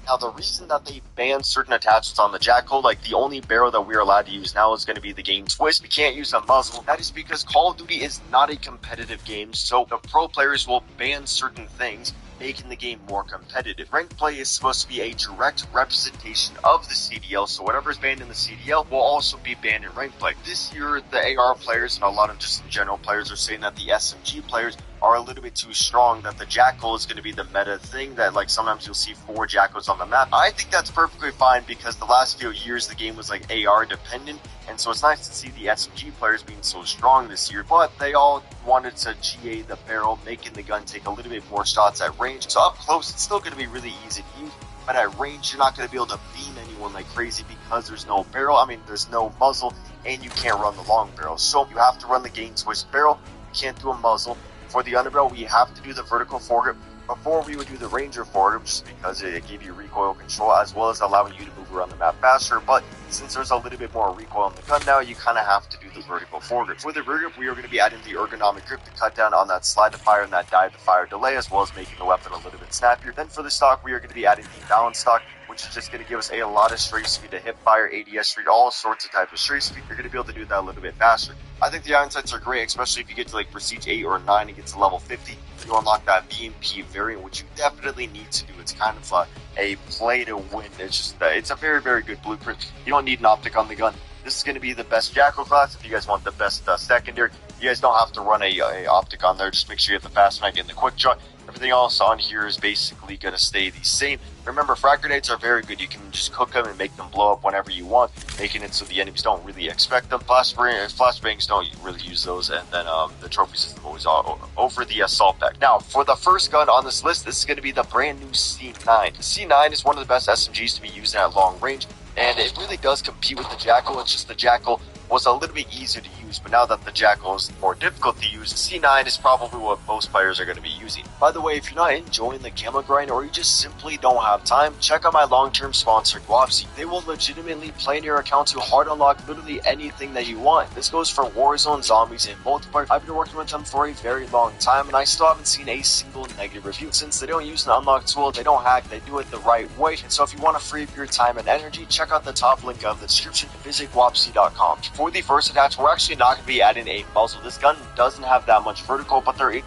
Now, the reason that they banned certain attachments on the Jackal, like the only barrel that we're allowed to use now is going to be the game twist. We can't use a muzzle. That is because Call of Duty is not a competitive game, so the pro players will ban certain things, making the game more competitive. Ranked play is supposed to be a direct representation of the CDL, so whatever is banned in the CDL will also be banned in ranked play. This year, the AR players and a lot of just in general players are saying that the SMG players are a little bit too strong, that the Jackal is going to be the meta thing, that like sometimes you'll see 4 Jackals on the map. I think that's perfectly fine because the last few years the game was like AR dependent, and so it's nice to see the SMG players being so strong this year, but they all wanted to GA the barrel, making the gun take a little bit more shots at range. So up close, it's still going to be really easy to use, but at range, you're not going to be able to beam anyone like crazy because there's no barrel. I mean, there's no muzzle, and you can't run the long barrel. So you have to run the game twist barrel. You can't do a muzzle. For the underbarrel, we have to do the vertical foregrip. Before, we would do the Ranger foregrip just because it gave you recoil control as well as allowing you to move around the map faster. But since there's a little bit more recoil on the gun now, you kind of have to do the vertical foregrip. For the rear grip, we are going to be adding the ergonomic grip to cut down on that slide to fire and that dive to fire delay, as well as making the weapon a little bit snappier. Then for the stock, we are going to be adding the balance stock, which is just going to give us a lot of straight speed to hip fire, ADS speed, all sorts of type of straight speed. You're going to be able to do that a little bit faster. I think the iron sights are great, especially if you get to like Prestige 8 or 9 and get to level 50. You unlock that BMP variant, which you definitely need to do. It's kind of a play to win. It's just it's a very, very good blueprint. You don't need an optic on the gun. This is going to be the best Jackal class. If you guys want the best secondary, you guys don't have to run a optic on there. Just make sure you have the fast mag and the quick draw. Everything else on here is basically going to stay the same. Remember, frag grenades are very good. You can just cook them and make them blow up whenever you want, making it so the enemies don't really expect them. Flashbangs don't really use those, and then the trophy system always over the assault pack. Now, for the first gun on this list, this is going to be the brand new C9. The C9 is one of the best SMGs to be using at long range, and it really does compete with the Jackal. It's just the Jackal was a little bit easier to use, but now that the Jackal is more difficult to use, C9 is probably what most players are going to be using. By the way, if you're not enjoying the camo grind or you just simply don't have time, check out my long-term sponsor, Guapsi. They will legitimately play in your account to hard unlock literally anything that you want. This goes for Warzone, Zombies, and multiplayer. I've been working with them for a very long time, and I still haven't seen a single negative review. Since they don't use an unlock tool, they don't hack, they do it the right way. And so if you want to free up your time and energy, check out the top link of the description and visit Guapsi.com. For the first attach, we're actually not going to be adding a muzzle. This gun doesn't have that much vertical, but there is.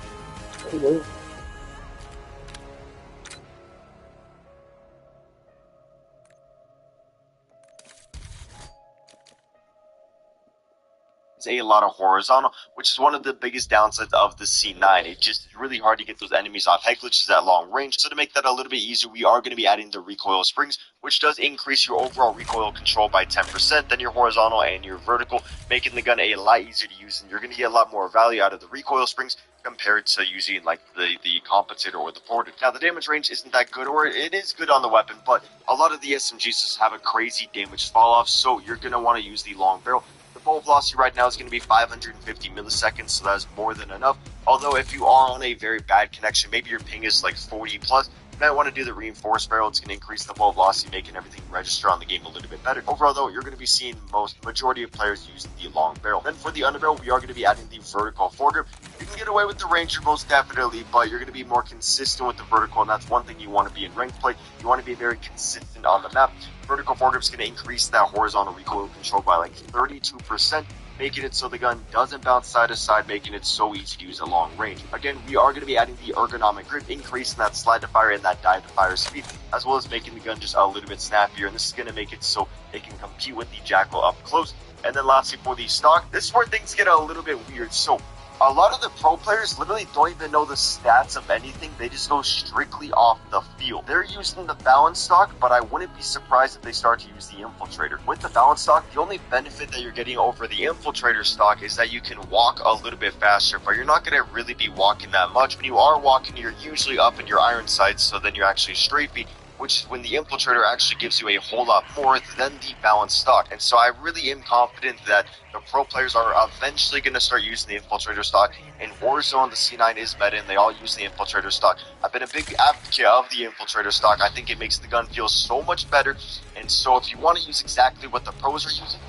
A lot of horizontal, which is one of the biggest downsides of the C9. It's just really hard to get those enemies off head glitches at long range. So to make that a little bit easier, we are going to be adding the recoil springs, which does increase your overall recoil control by 10%, then your horizontal and your vertical, making the gun a lot easier to use, and you're going to get a lot more value out of the recoil springs compared to using like the compensator or the ported. Now the damage range isn't that good, or it is good on the weapon, but a lot of the SMGs just have a crazy damage fall off, so you're going to want to use the long barrel. The bullet velocity right now is going to be 550 milliseconds, so that's more than enough. Although if you are on a very bad connection, maybe your ping is like 40 plus, you might want to do the reinforced barrel. It's going to increase the bullet velocity, making everything register on the game a little bit better. Overall though, you're going to be seeing majority of players using the long barrel. Then for the underbarrel, we are going to be adding the vertical foregrip. You can get away with the Ranger most definitely, but you're going to be more consistent with the vertical, and that's one thing you want to be in ranked play. You want to be very consistent on the map. Vertical foregrip is going to increase that horizontal recoil control by like 32%, making it so the gun doesn't bounce side to side, making it so easy to use at long range. Again, we are going to be adding the ergonomic grip, increasing that slide to fire and that dive to fire speed, as well as making the gun just a little bit snappier, and this is going to make it so it can compete with the Jackal up close. And then lastly, for the stock, this is where things get a little bit weird. So a lot of the pro players literally don't even know the stats of anything. They just go strictly off the field. They're using the balance stock, but I wouldn't be surprised if they start to use the infiltrator. With the balance stock, the only benefit that you're getting over the infiltrator stock is that you can walk a little bit faster, but you're not going to really be walking that much. When you are walking, you're usually up in your iron sights, so then you're actually straight feet, which when the infiltrator actually gives you a whole lot more than the balanced stock. And so I really am confident that the pro players are eventually going to start using the infiltrator stock. In Warzone, the C9 is meta, and they all use the infiltrator stock. I've been a big advocate of the infiltrator stock. I think it makes the gun feel so much better. And so if you want to use exactly what the pros are using,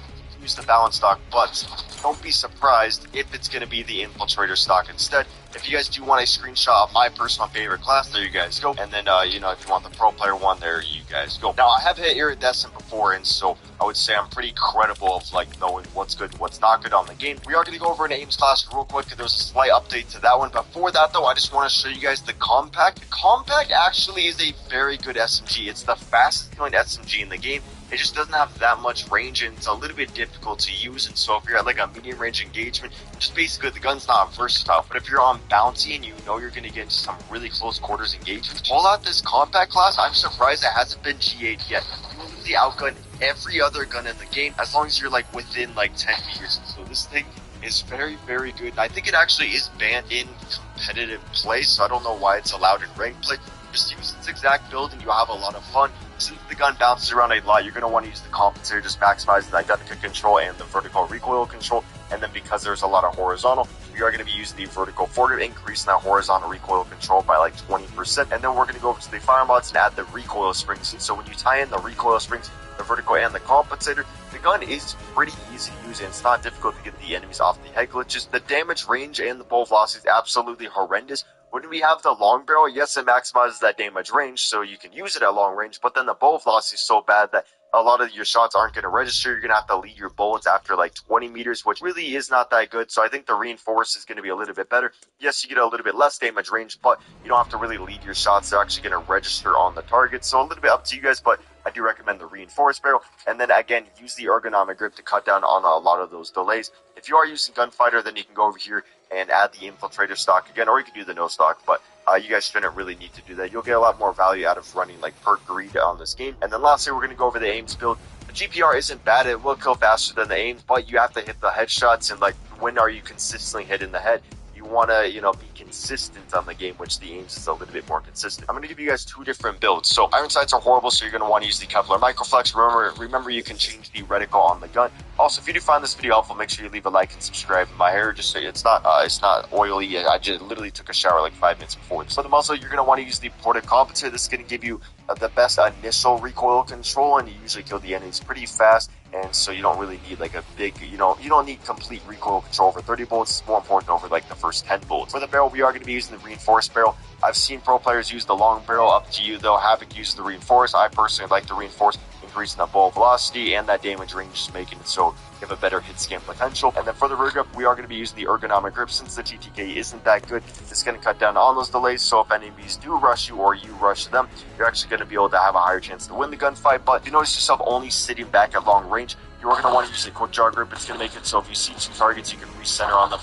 use the balance stock, but don't be surprised if it's going to be the infiltrator stock instead. If you guys do want a screenshot of my personal favorite class, there you guys go. And then, you know, if you want the pro player one, there you guys go. Now, I have hit Iridescent before, and so I would say I'm pretty credible of, like, knowing what's good and what's not good on the game. We are going to go over an Ames class real quick. There's a slight update to that one. Before that, though, I just want to show you guys the Compact. The Compact actually is a very good SMG. It's the fastest killing SMG in the game. It just doesn't have that much range, and it's a little bit difficult to use. And so if you're at like a medium range engagement, just basically the gun's not versatile. But if you're on bounty and you know you're going to get into some really close quarters engagements, pull out this Compact class. I'm surprised it hasn't been GA'd yet. You will literally outgun every other gun in the game as long as you're like within like 10 meters. So this thing is very, very good. And I think it actually is banned in competitive play, so I don't know why it's allowed in ranked play. Just use its exact build and you'll have a lot of fun. Since the gun bounces around a lot, you're going to want to use the compensator, just maximize the identical control and the vertical recoil control. And then because there's a lot of horizontal, we are going to be using the vertical forward, increasing that horizontal recoil control by like 20%. And then we're going to go over to the fire mods and add the recoil springs. And so when you tie in the recoil springs, the vertical and the compensator, the gun is pretty easy to use and it's not difficult to get the enemies off the head glitches. The damage range and the bullet velocity is absolutely horrendous. When we have the long barrel, yes, it maximizes that damage range, so you can use it at long range, but then the bullet velocity is so bad that a lot of your shots aren't going to register. You're going to have to lead your bullets after like 20 meters, which really is not that good. So I think the reinforce is going to be a little bit better. Yes, you get a little bit less damage range, but you don't have to really lead your shots. They're actually going to register on the target. So a little bit up to you guys, but I do recommend the reinforced barrel. And then again, use the ergonomic grip to cut down on a lot of those delays. If you are using gunfighter, then you can go over here and add the infiltrator stock again, or you can do the no stock, but you guys shouldn't really need to do that. You'll get a lot more value out of running like perk greed on this game. And then lastly, we're going to go over the Ames build. The GPR isn't bad. It will kill faster than the Ames, but you have to hit the headshots. And like, when are you consistently hitting the head? You want to, you know, be consistent on the game, which the Ames is a little bit more consistent. I'm going to give you guys two different builds. So iron sights are horrible, so you're going to want to use the Kevlar Microflex. Remember you can change the reticle on the gun. Also, if you do find this video helpful, make sure you leave a like and subscribe. My hair, just so it's not oily. I just literally took a shower like 5 minutes before this. So then also, you're going to want to use the ported compensator. This is going to give you the best initial recoil control, and you usually kill the enemies pretty fast. And so you don't really need like a big, you don't need complete recoil control over 30 bullets. It's more important over like the first 10 bullets. For the barrel, we are going to be using the reinforced barrel. I've seen pro players use the long barrel. Up to you though. Havoc uses the reinforced. I personally like the reinforced, increasing the bullet velocity and that damage range, just making it so you have a better hit scan potential. And then for the rear grip, we are going to be using the ergonomic grip. Since the TTK isn't that good, it's going to cut down on those delays. So if enemies do rush you or you rush them, you're actually going to be able to have a higher chance to win the gunfight. But if you notice yourself only sitting back at long range, you're going to want to use a quick draw grip. It's going to make it so if you see two targets, you can recenter on them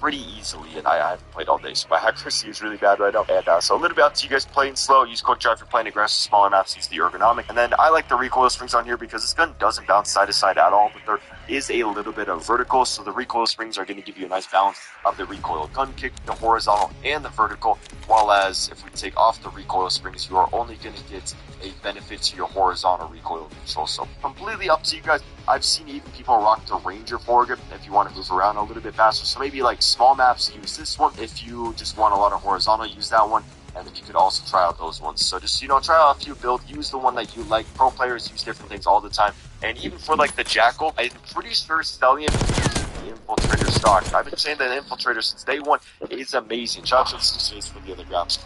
pretty easily. And I haven't played all day, so my accuracy is really bad right now. And so a little bit up to you guys playing slow. Use quick draw if you're playing aggressive. Smaller maps, use the ergonomic. And then I like the recoil springs on here because this gun doesn't bounce side to side at all, but there is a little bit of vertical. So the recoil springs are going to give you a nice balance of the recoil gun kick, the horizontal, and the vertical. While as if we take off the recoil springs, you are only going to get a benefit to your horizontal recoil control. So completely up to you guys. I've seen even people rock the Ranger foregrip if you want to move around a little bit faster. So maybe like small maps, use this one. If you just want a lot of horizontal, use that one. And then you could also try out those ones. So just, try out a few builds. Use the one that you like. Pro players use different things all the time. And even for like the Jackal, I'm pretty sure Stellium uses the Infiltrator stock. I've been saying that Infiltrator since day one is amazing. Shout out to the for the other graphs.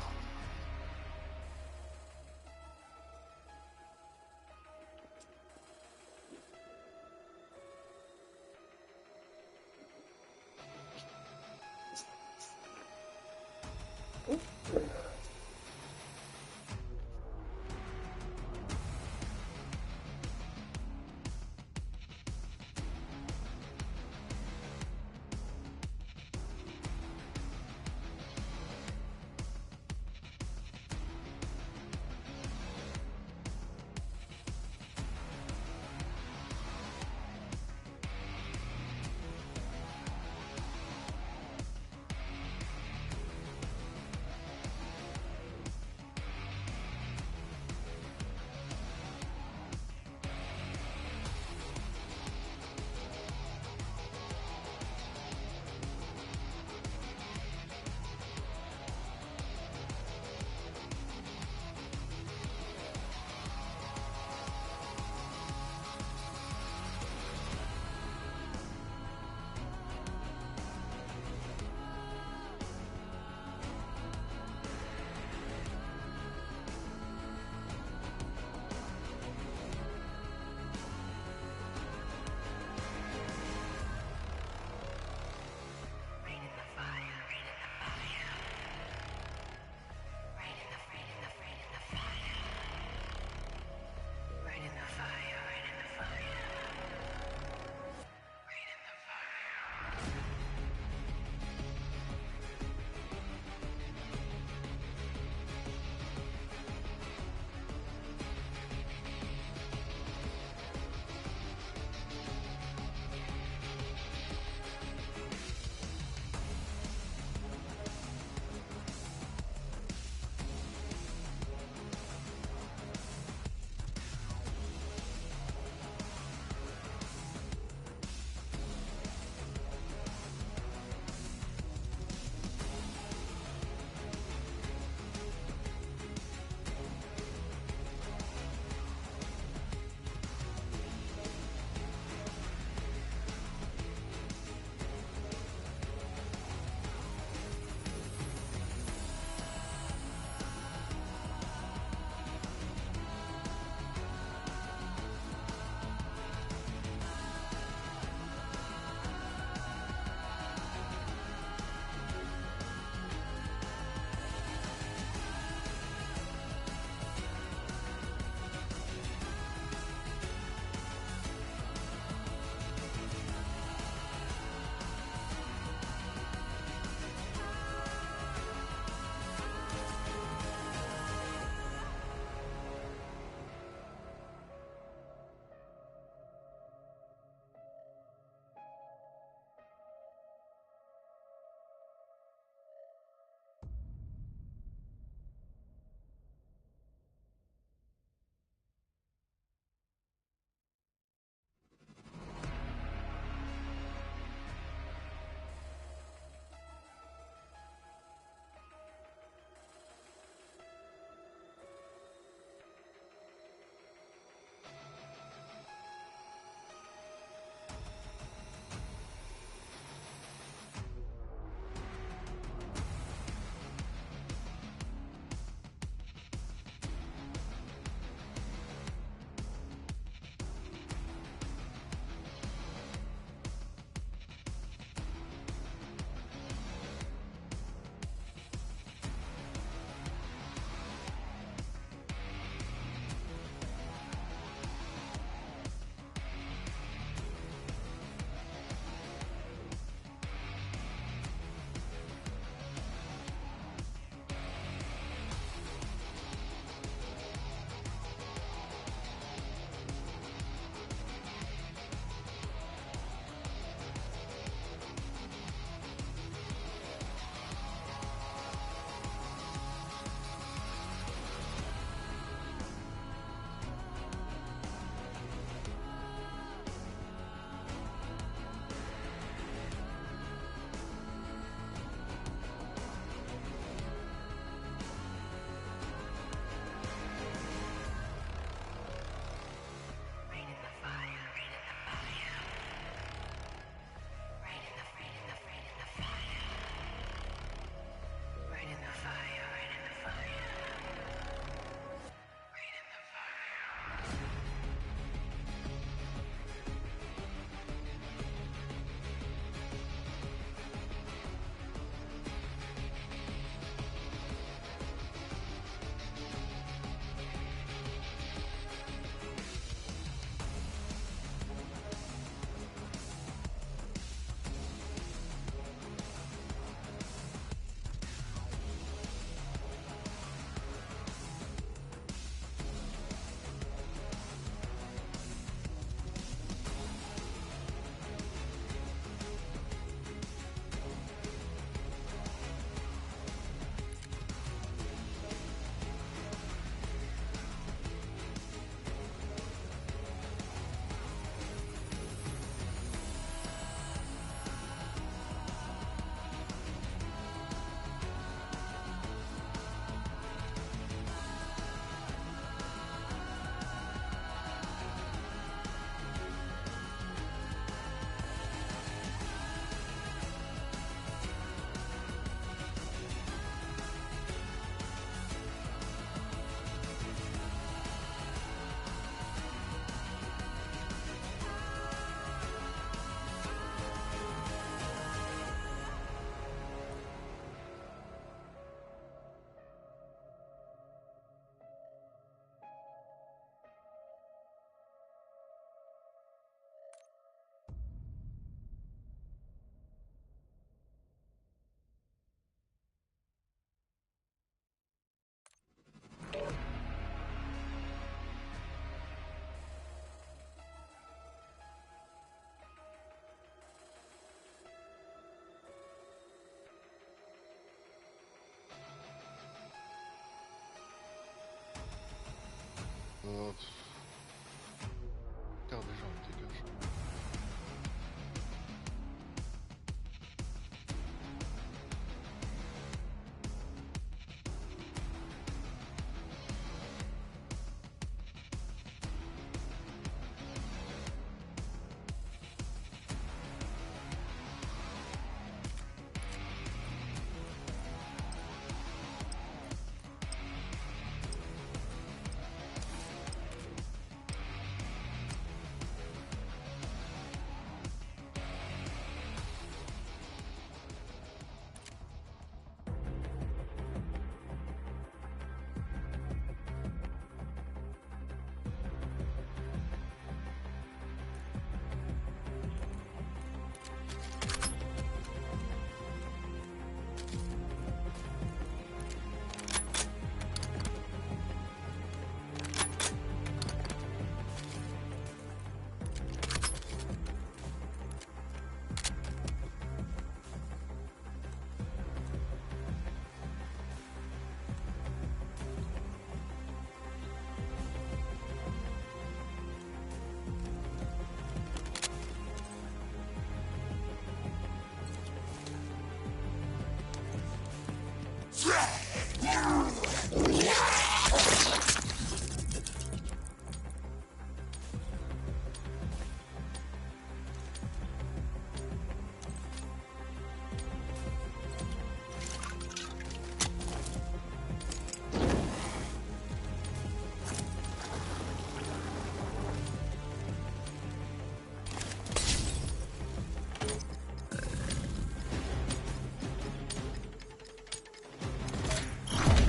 Terre des gens, dégage.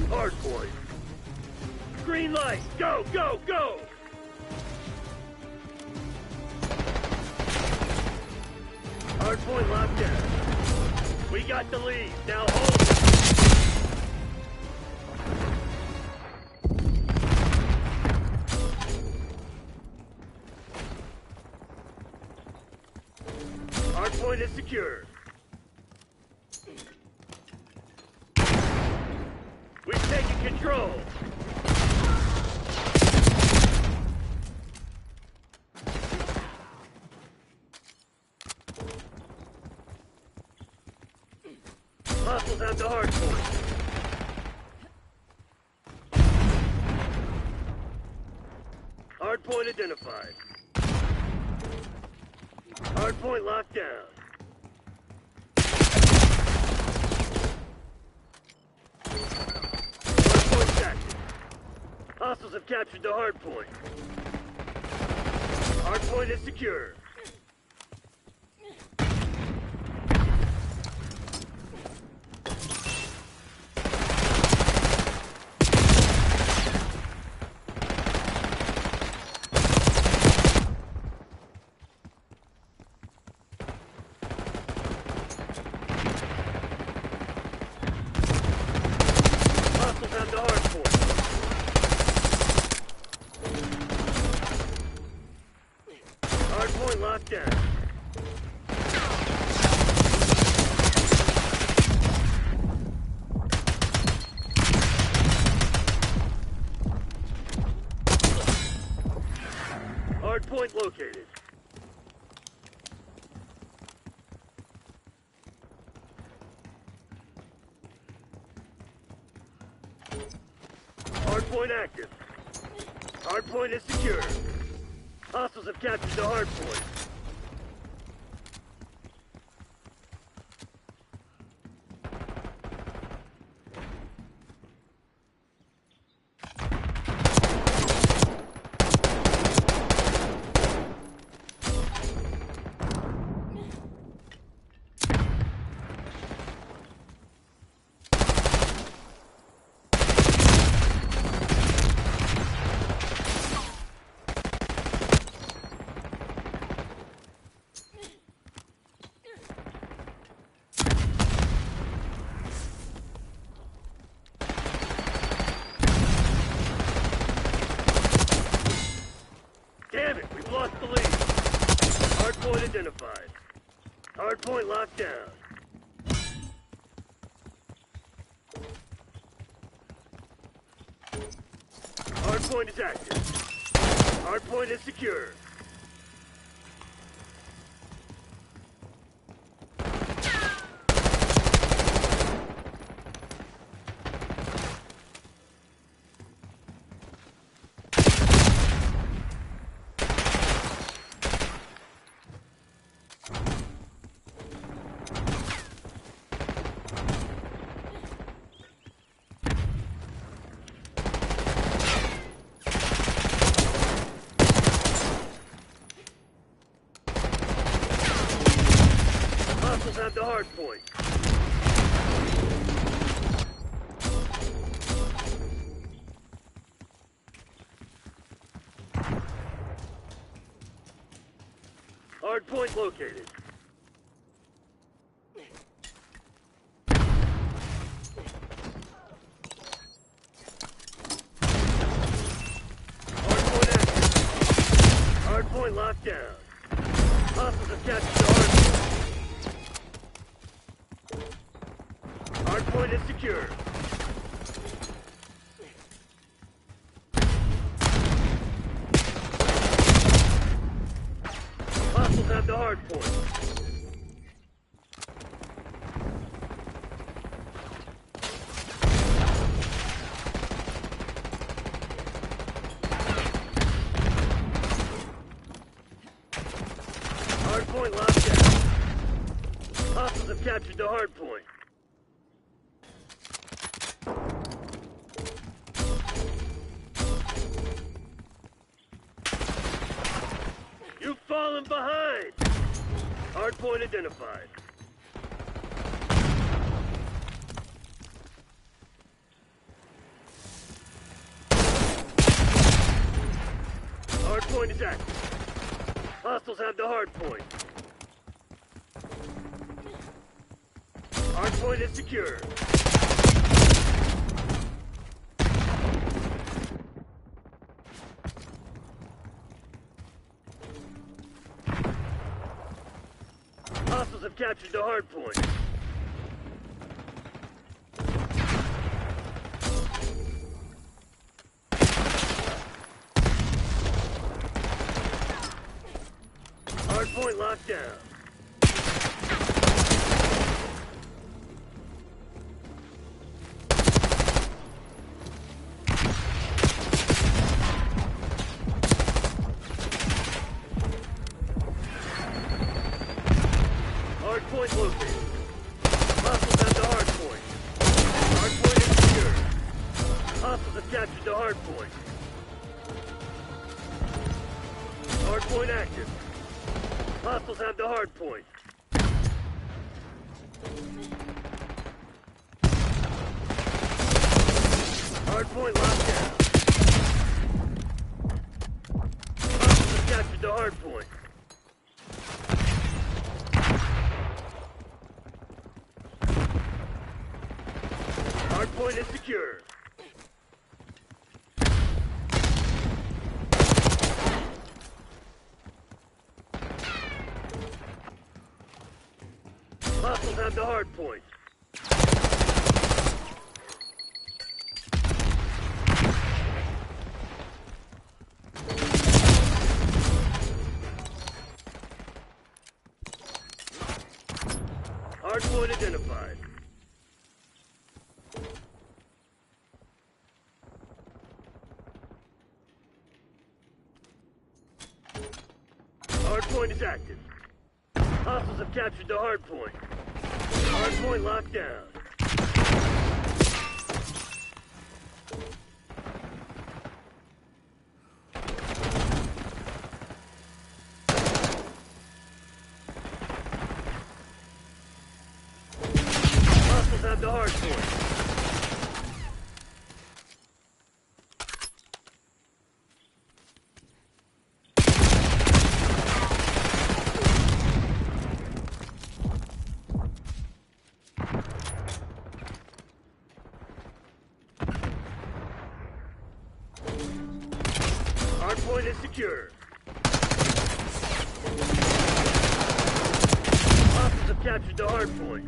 Hardpoint. Green light. Go, go, go! Hardpoint locked down. We got the lead. Now hold it. Hardpoint is secure. We've taken control. Hostiles have the hardpoint. Hardpoint identified. Hardpoint locked down. Hardpoint's active. Hostiles have captured the hardpoint. Hardpoint is secure. Hostiles have the hardpoint. Hardpoint locked down. Hardpoint located. Hardpoint active. Hardpoint is secure. Hostiles have captured the hardpoint. Damn it, we've lost the lead. Hardpoint identified. Hardpoint locked down. Hardpoint is active. Hardpoint is secure. Hostiles have the hard point. Hard point located. Hard point active. Hard point locked down. Hostiles have captured the hard point. Hardpoint is secure. Hostiles have the hardpoint. Hardpoint locked down. Hostiles have captured the hardpoint. You've fallen behind! Hardpoint identified. Hardpoint is active. Hostiles have the hardpoint. Hardpoint is secure. Hostiles have captured the hardpoint. Hardpoint locked down. Hardpoint located. Hostiles have the hardpoint. Hardpoint is secure. Hostiles have captured the hardpoint. Hardpoint active. Hostiles have the hardpoint. Hardpoint locked down. Hostiles have captured the hardpoint. Hardpoint is secure. Hostiles have the hardpoint. Hardpoint identified. Hardpoint is active. Hostiles have captured the hardpoint. Hardpoint locked down. Hostiles have the hardpoint. Hardpoint is secure. Hostiles have captured the hardpoint.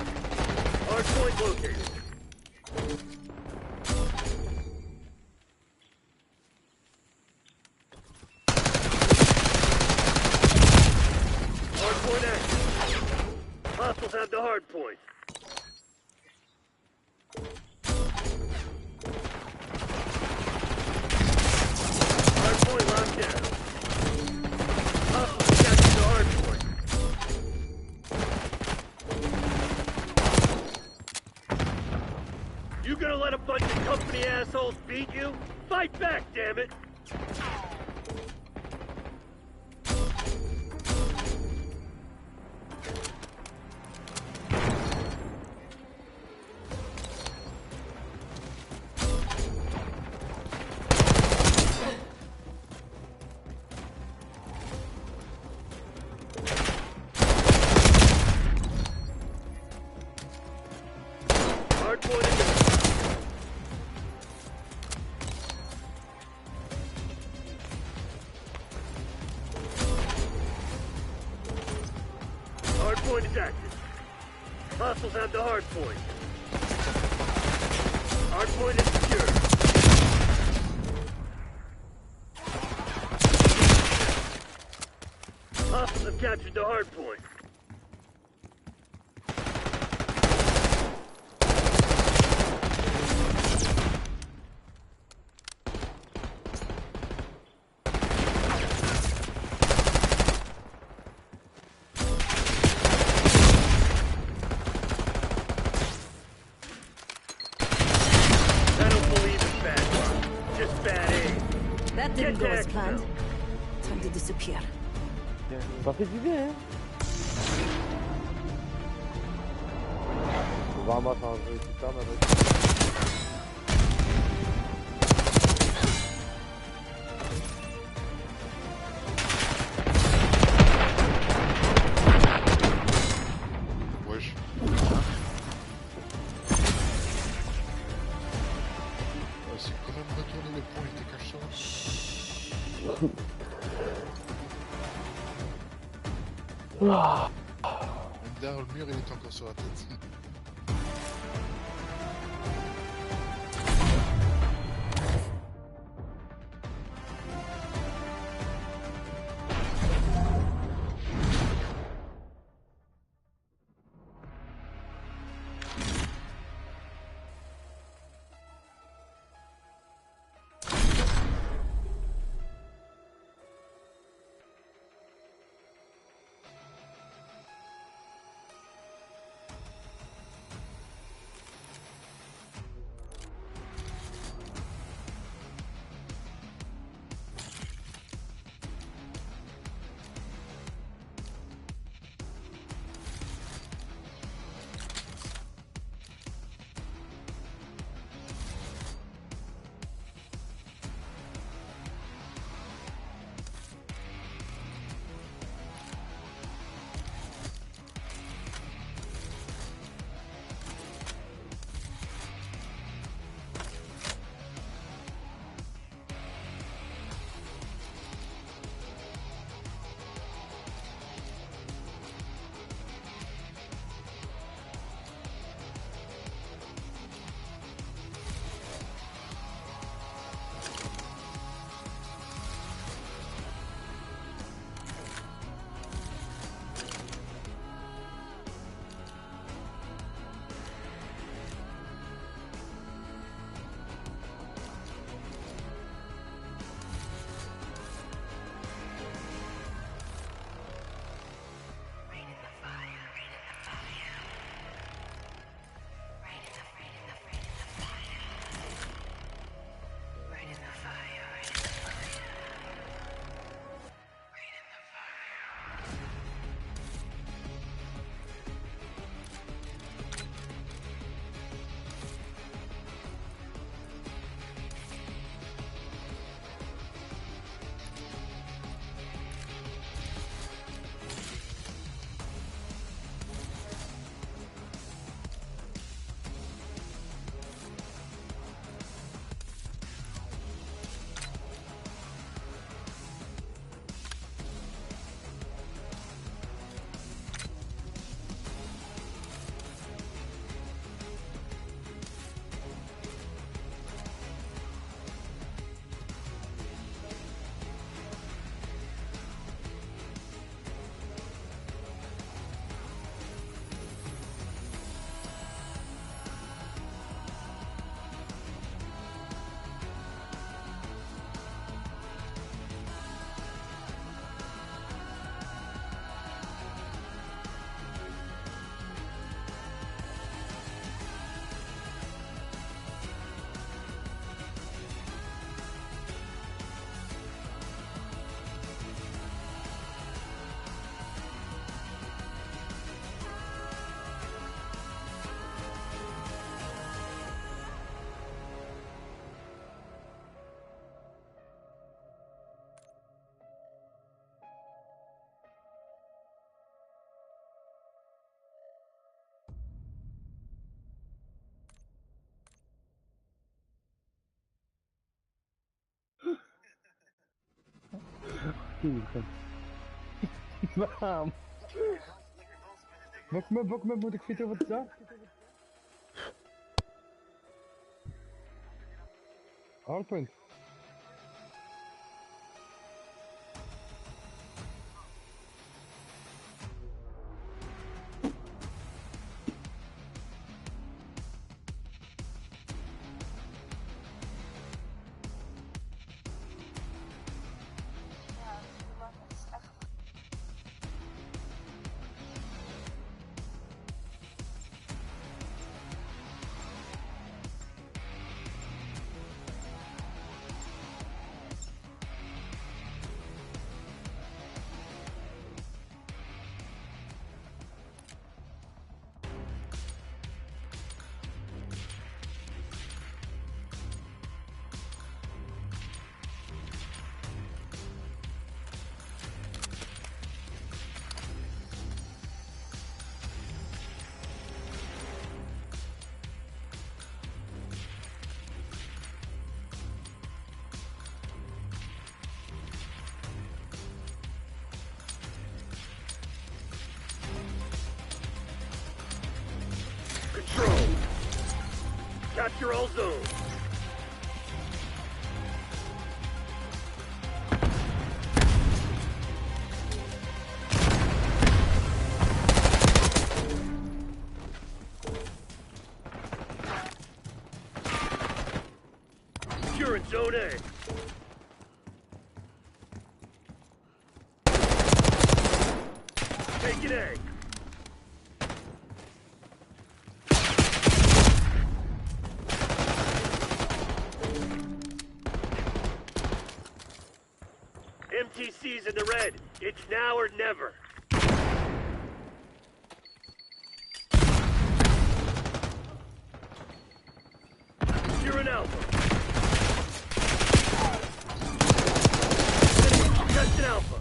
Hardpoint located. points. Hard point locked down. Hostiles captured the hard point. You gonna let a bunch of company assholes beat you? Fight back, damn it! Hard point is hard point is active. Hostiles have the hard point. Hard point is secure. Hostiles have captured the hard point. I don't believe in bad luck. Just bad aim. That didn't go as planned. Time to disappear. Ça fait du bien, hein. On va vraiment changer tout ça, maintenant. Wesh. C'est quand même retourné le point, il était caché. Derrière le mur, il est encore sur la tête. Kielten. Waarom? Wat moet ik weten wat dat? Hardpunt. Control. Capture all zones. Securing Zone A. Taking A. MTC's in the red. It's now or never. You're an Alpha. Contestant Alpha.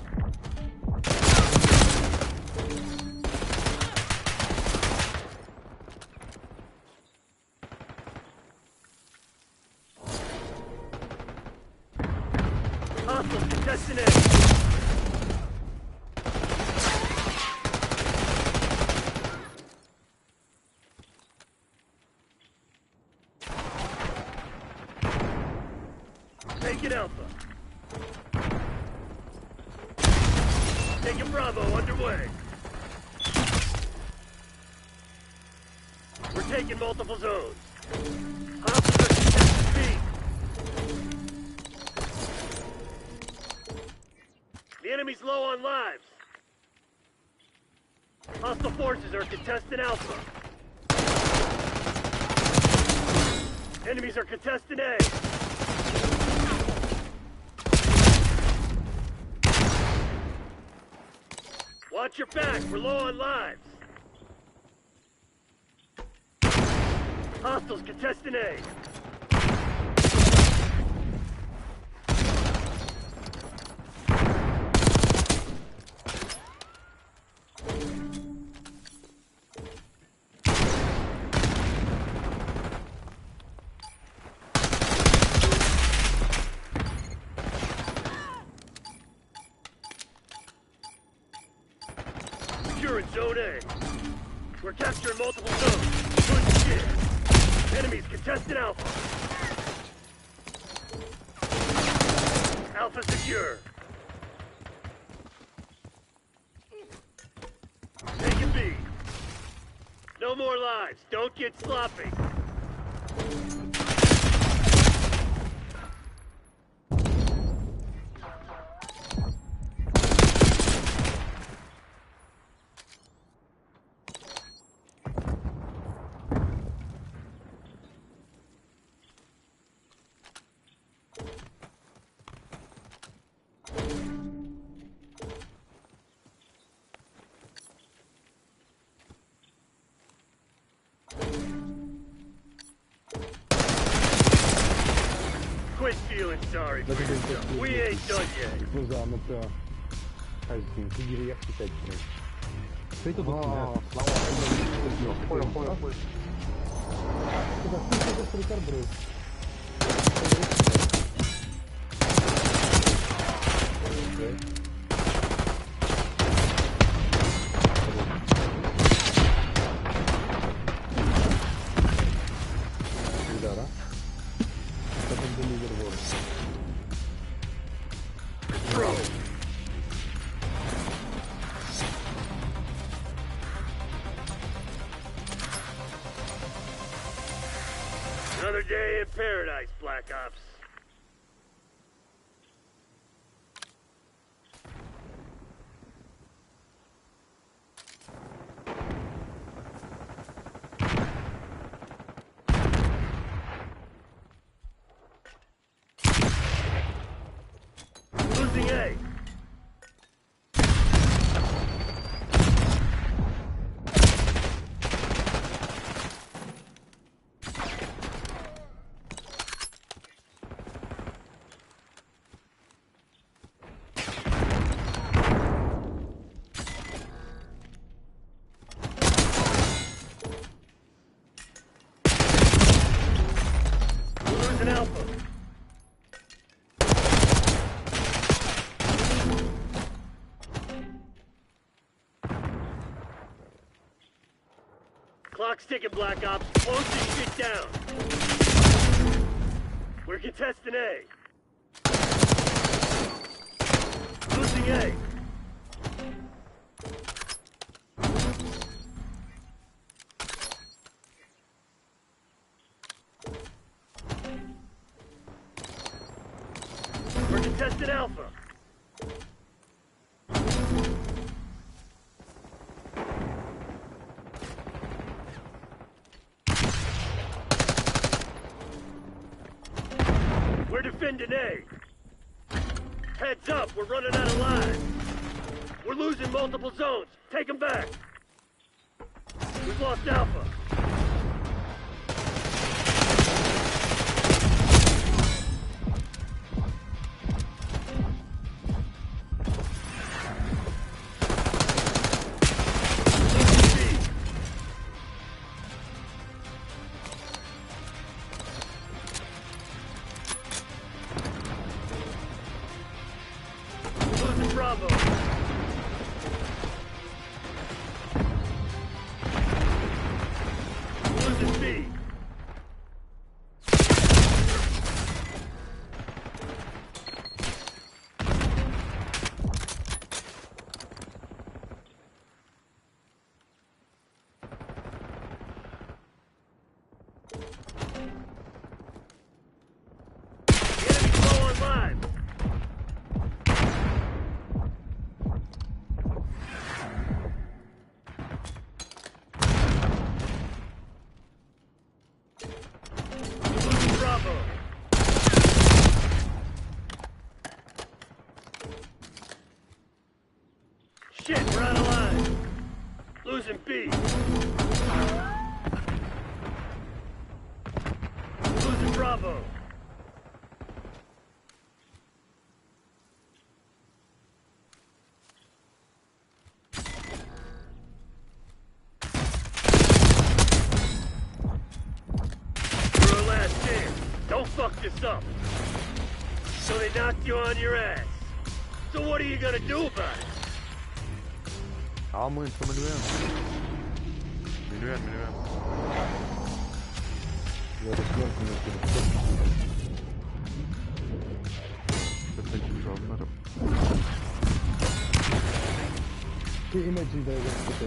Hostile contestant A. Taking Alpha. Taking Bravo underway. We're taking multiple zones. Hostiles are contesting B. The enemy's low on lives. Hostile forces are contesting Alpha. Enemies are contesting A. Watch your back, we're low on lives. Hostiles contesting A. Securing Zone A. We're capturing multiple zones. Good shit. Enemies contesting Alpha. Alpha secure. Taking B. No more lives. Don't get sloppy. Quit feeling sorry for yourself. We ain't done yet. Scusa, metà. Sì, tu direi architetto. Sei tutto no, poi. Scusa, questo Riccardo. Ok. throw. Another day in paradise, Black Ops. Losing A. Losing Alpha. Clock's ticking, Black Ops. Close this shit down. We're contesting A. Losing A. We're contesting Alpha. We're defending A. Heads up, we're running out of lives. We're losing multiple zones. Take them back. We've lost Alpha. Losing Bravo. Losing B. The enemy's low on lives. Losing Bravo. Shit, we're out of line. Losing B. Losing Bravo. You're our last chance. Don't fuck this up. So they knocked you on your ass. So what are you gonna do about it? Ja, må inte komma igen. Minuet. Ja, det skulle jag kunna spela. Jag tänker köra med det. Che Imagine Dragons per te?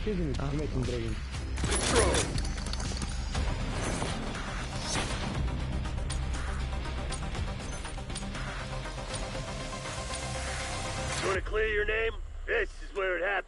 Che Imagine Dragons? Control. You want to clear your name? This is where it happens.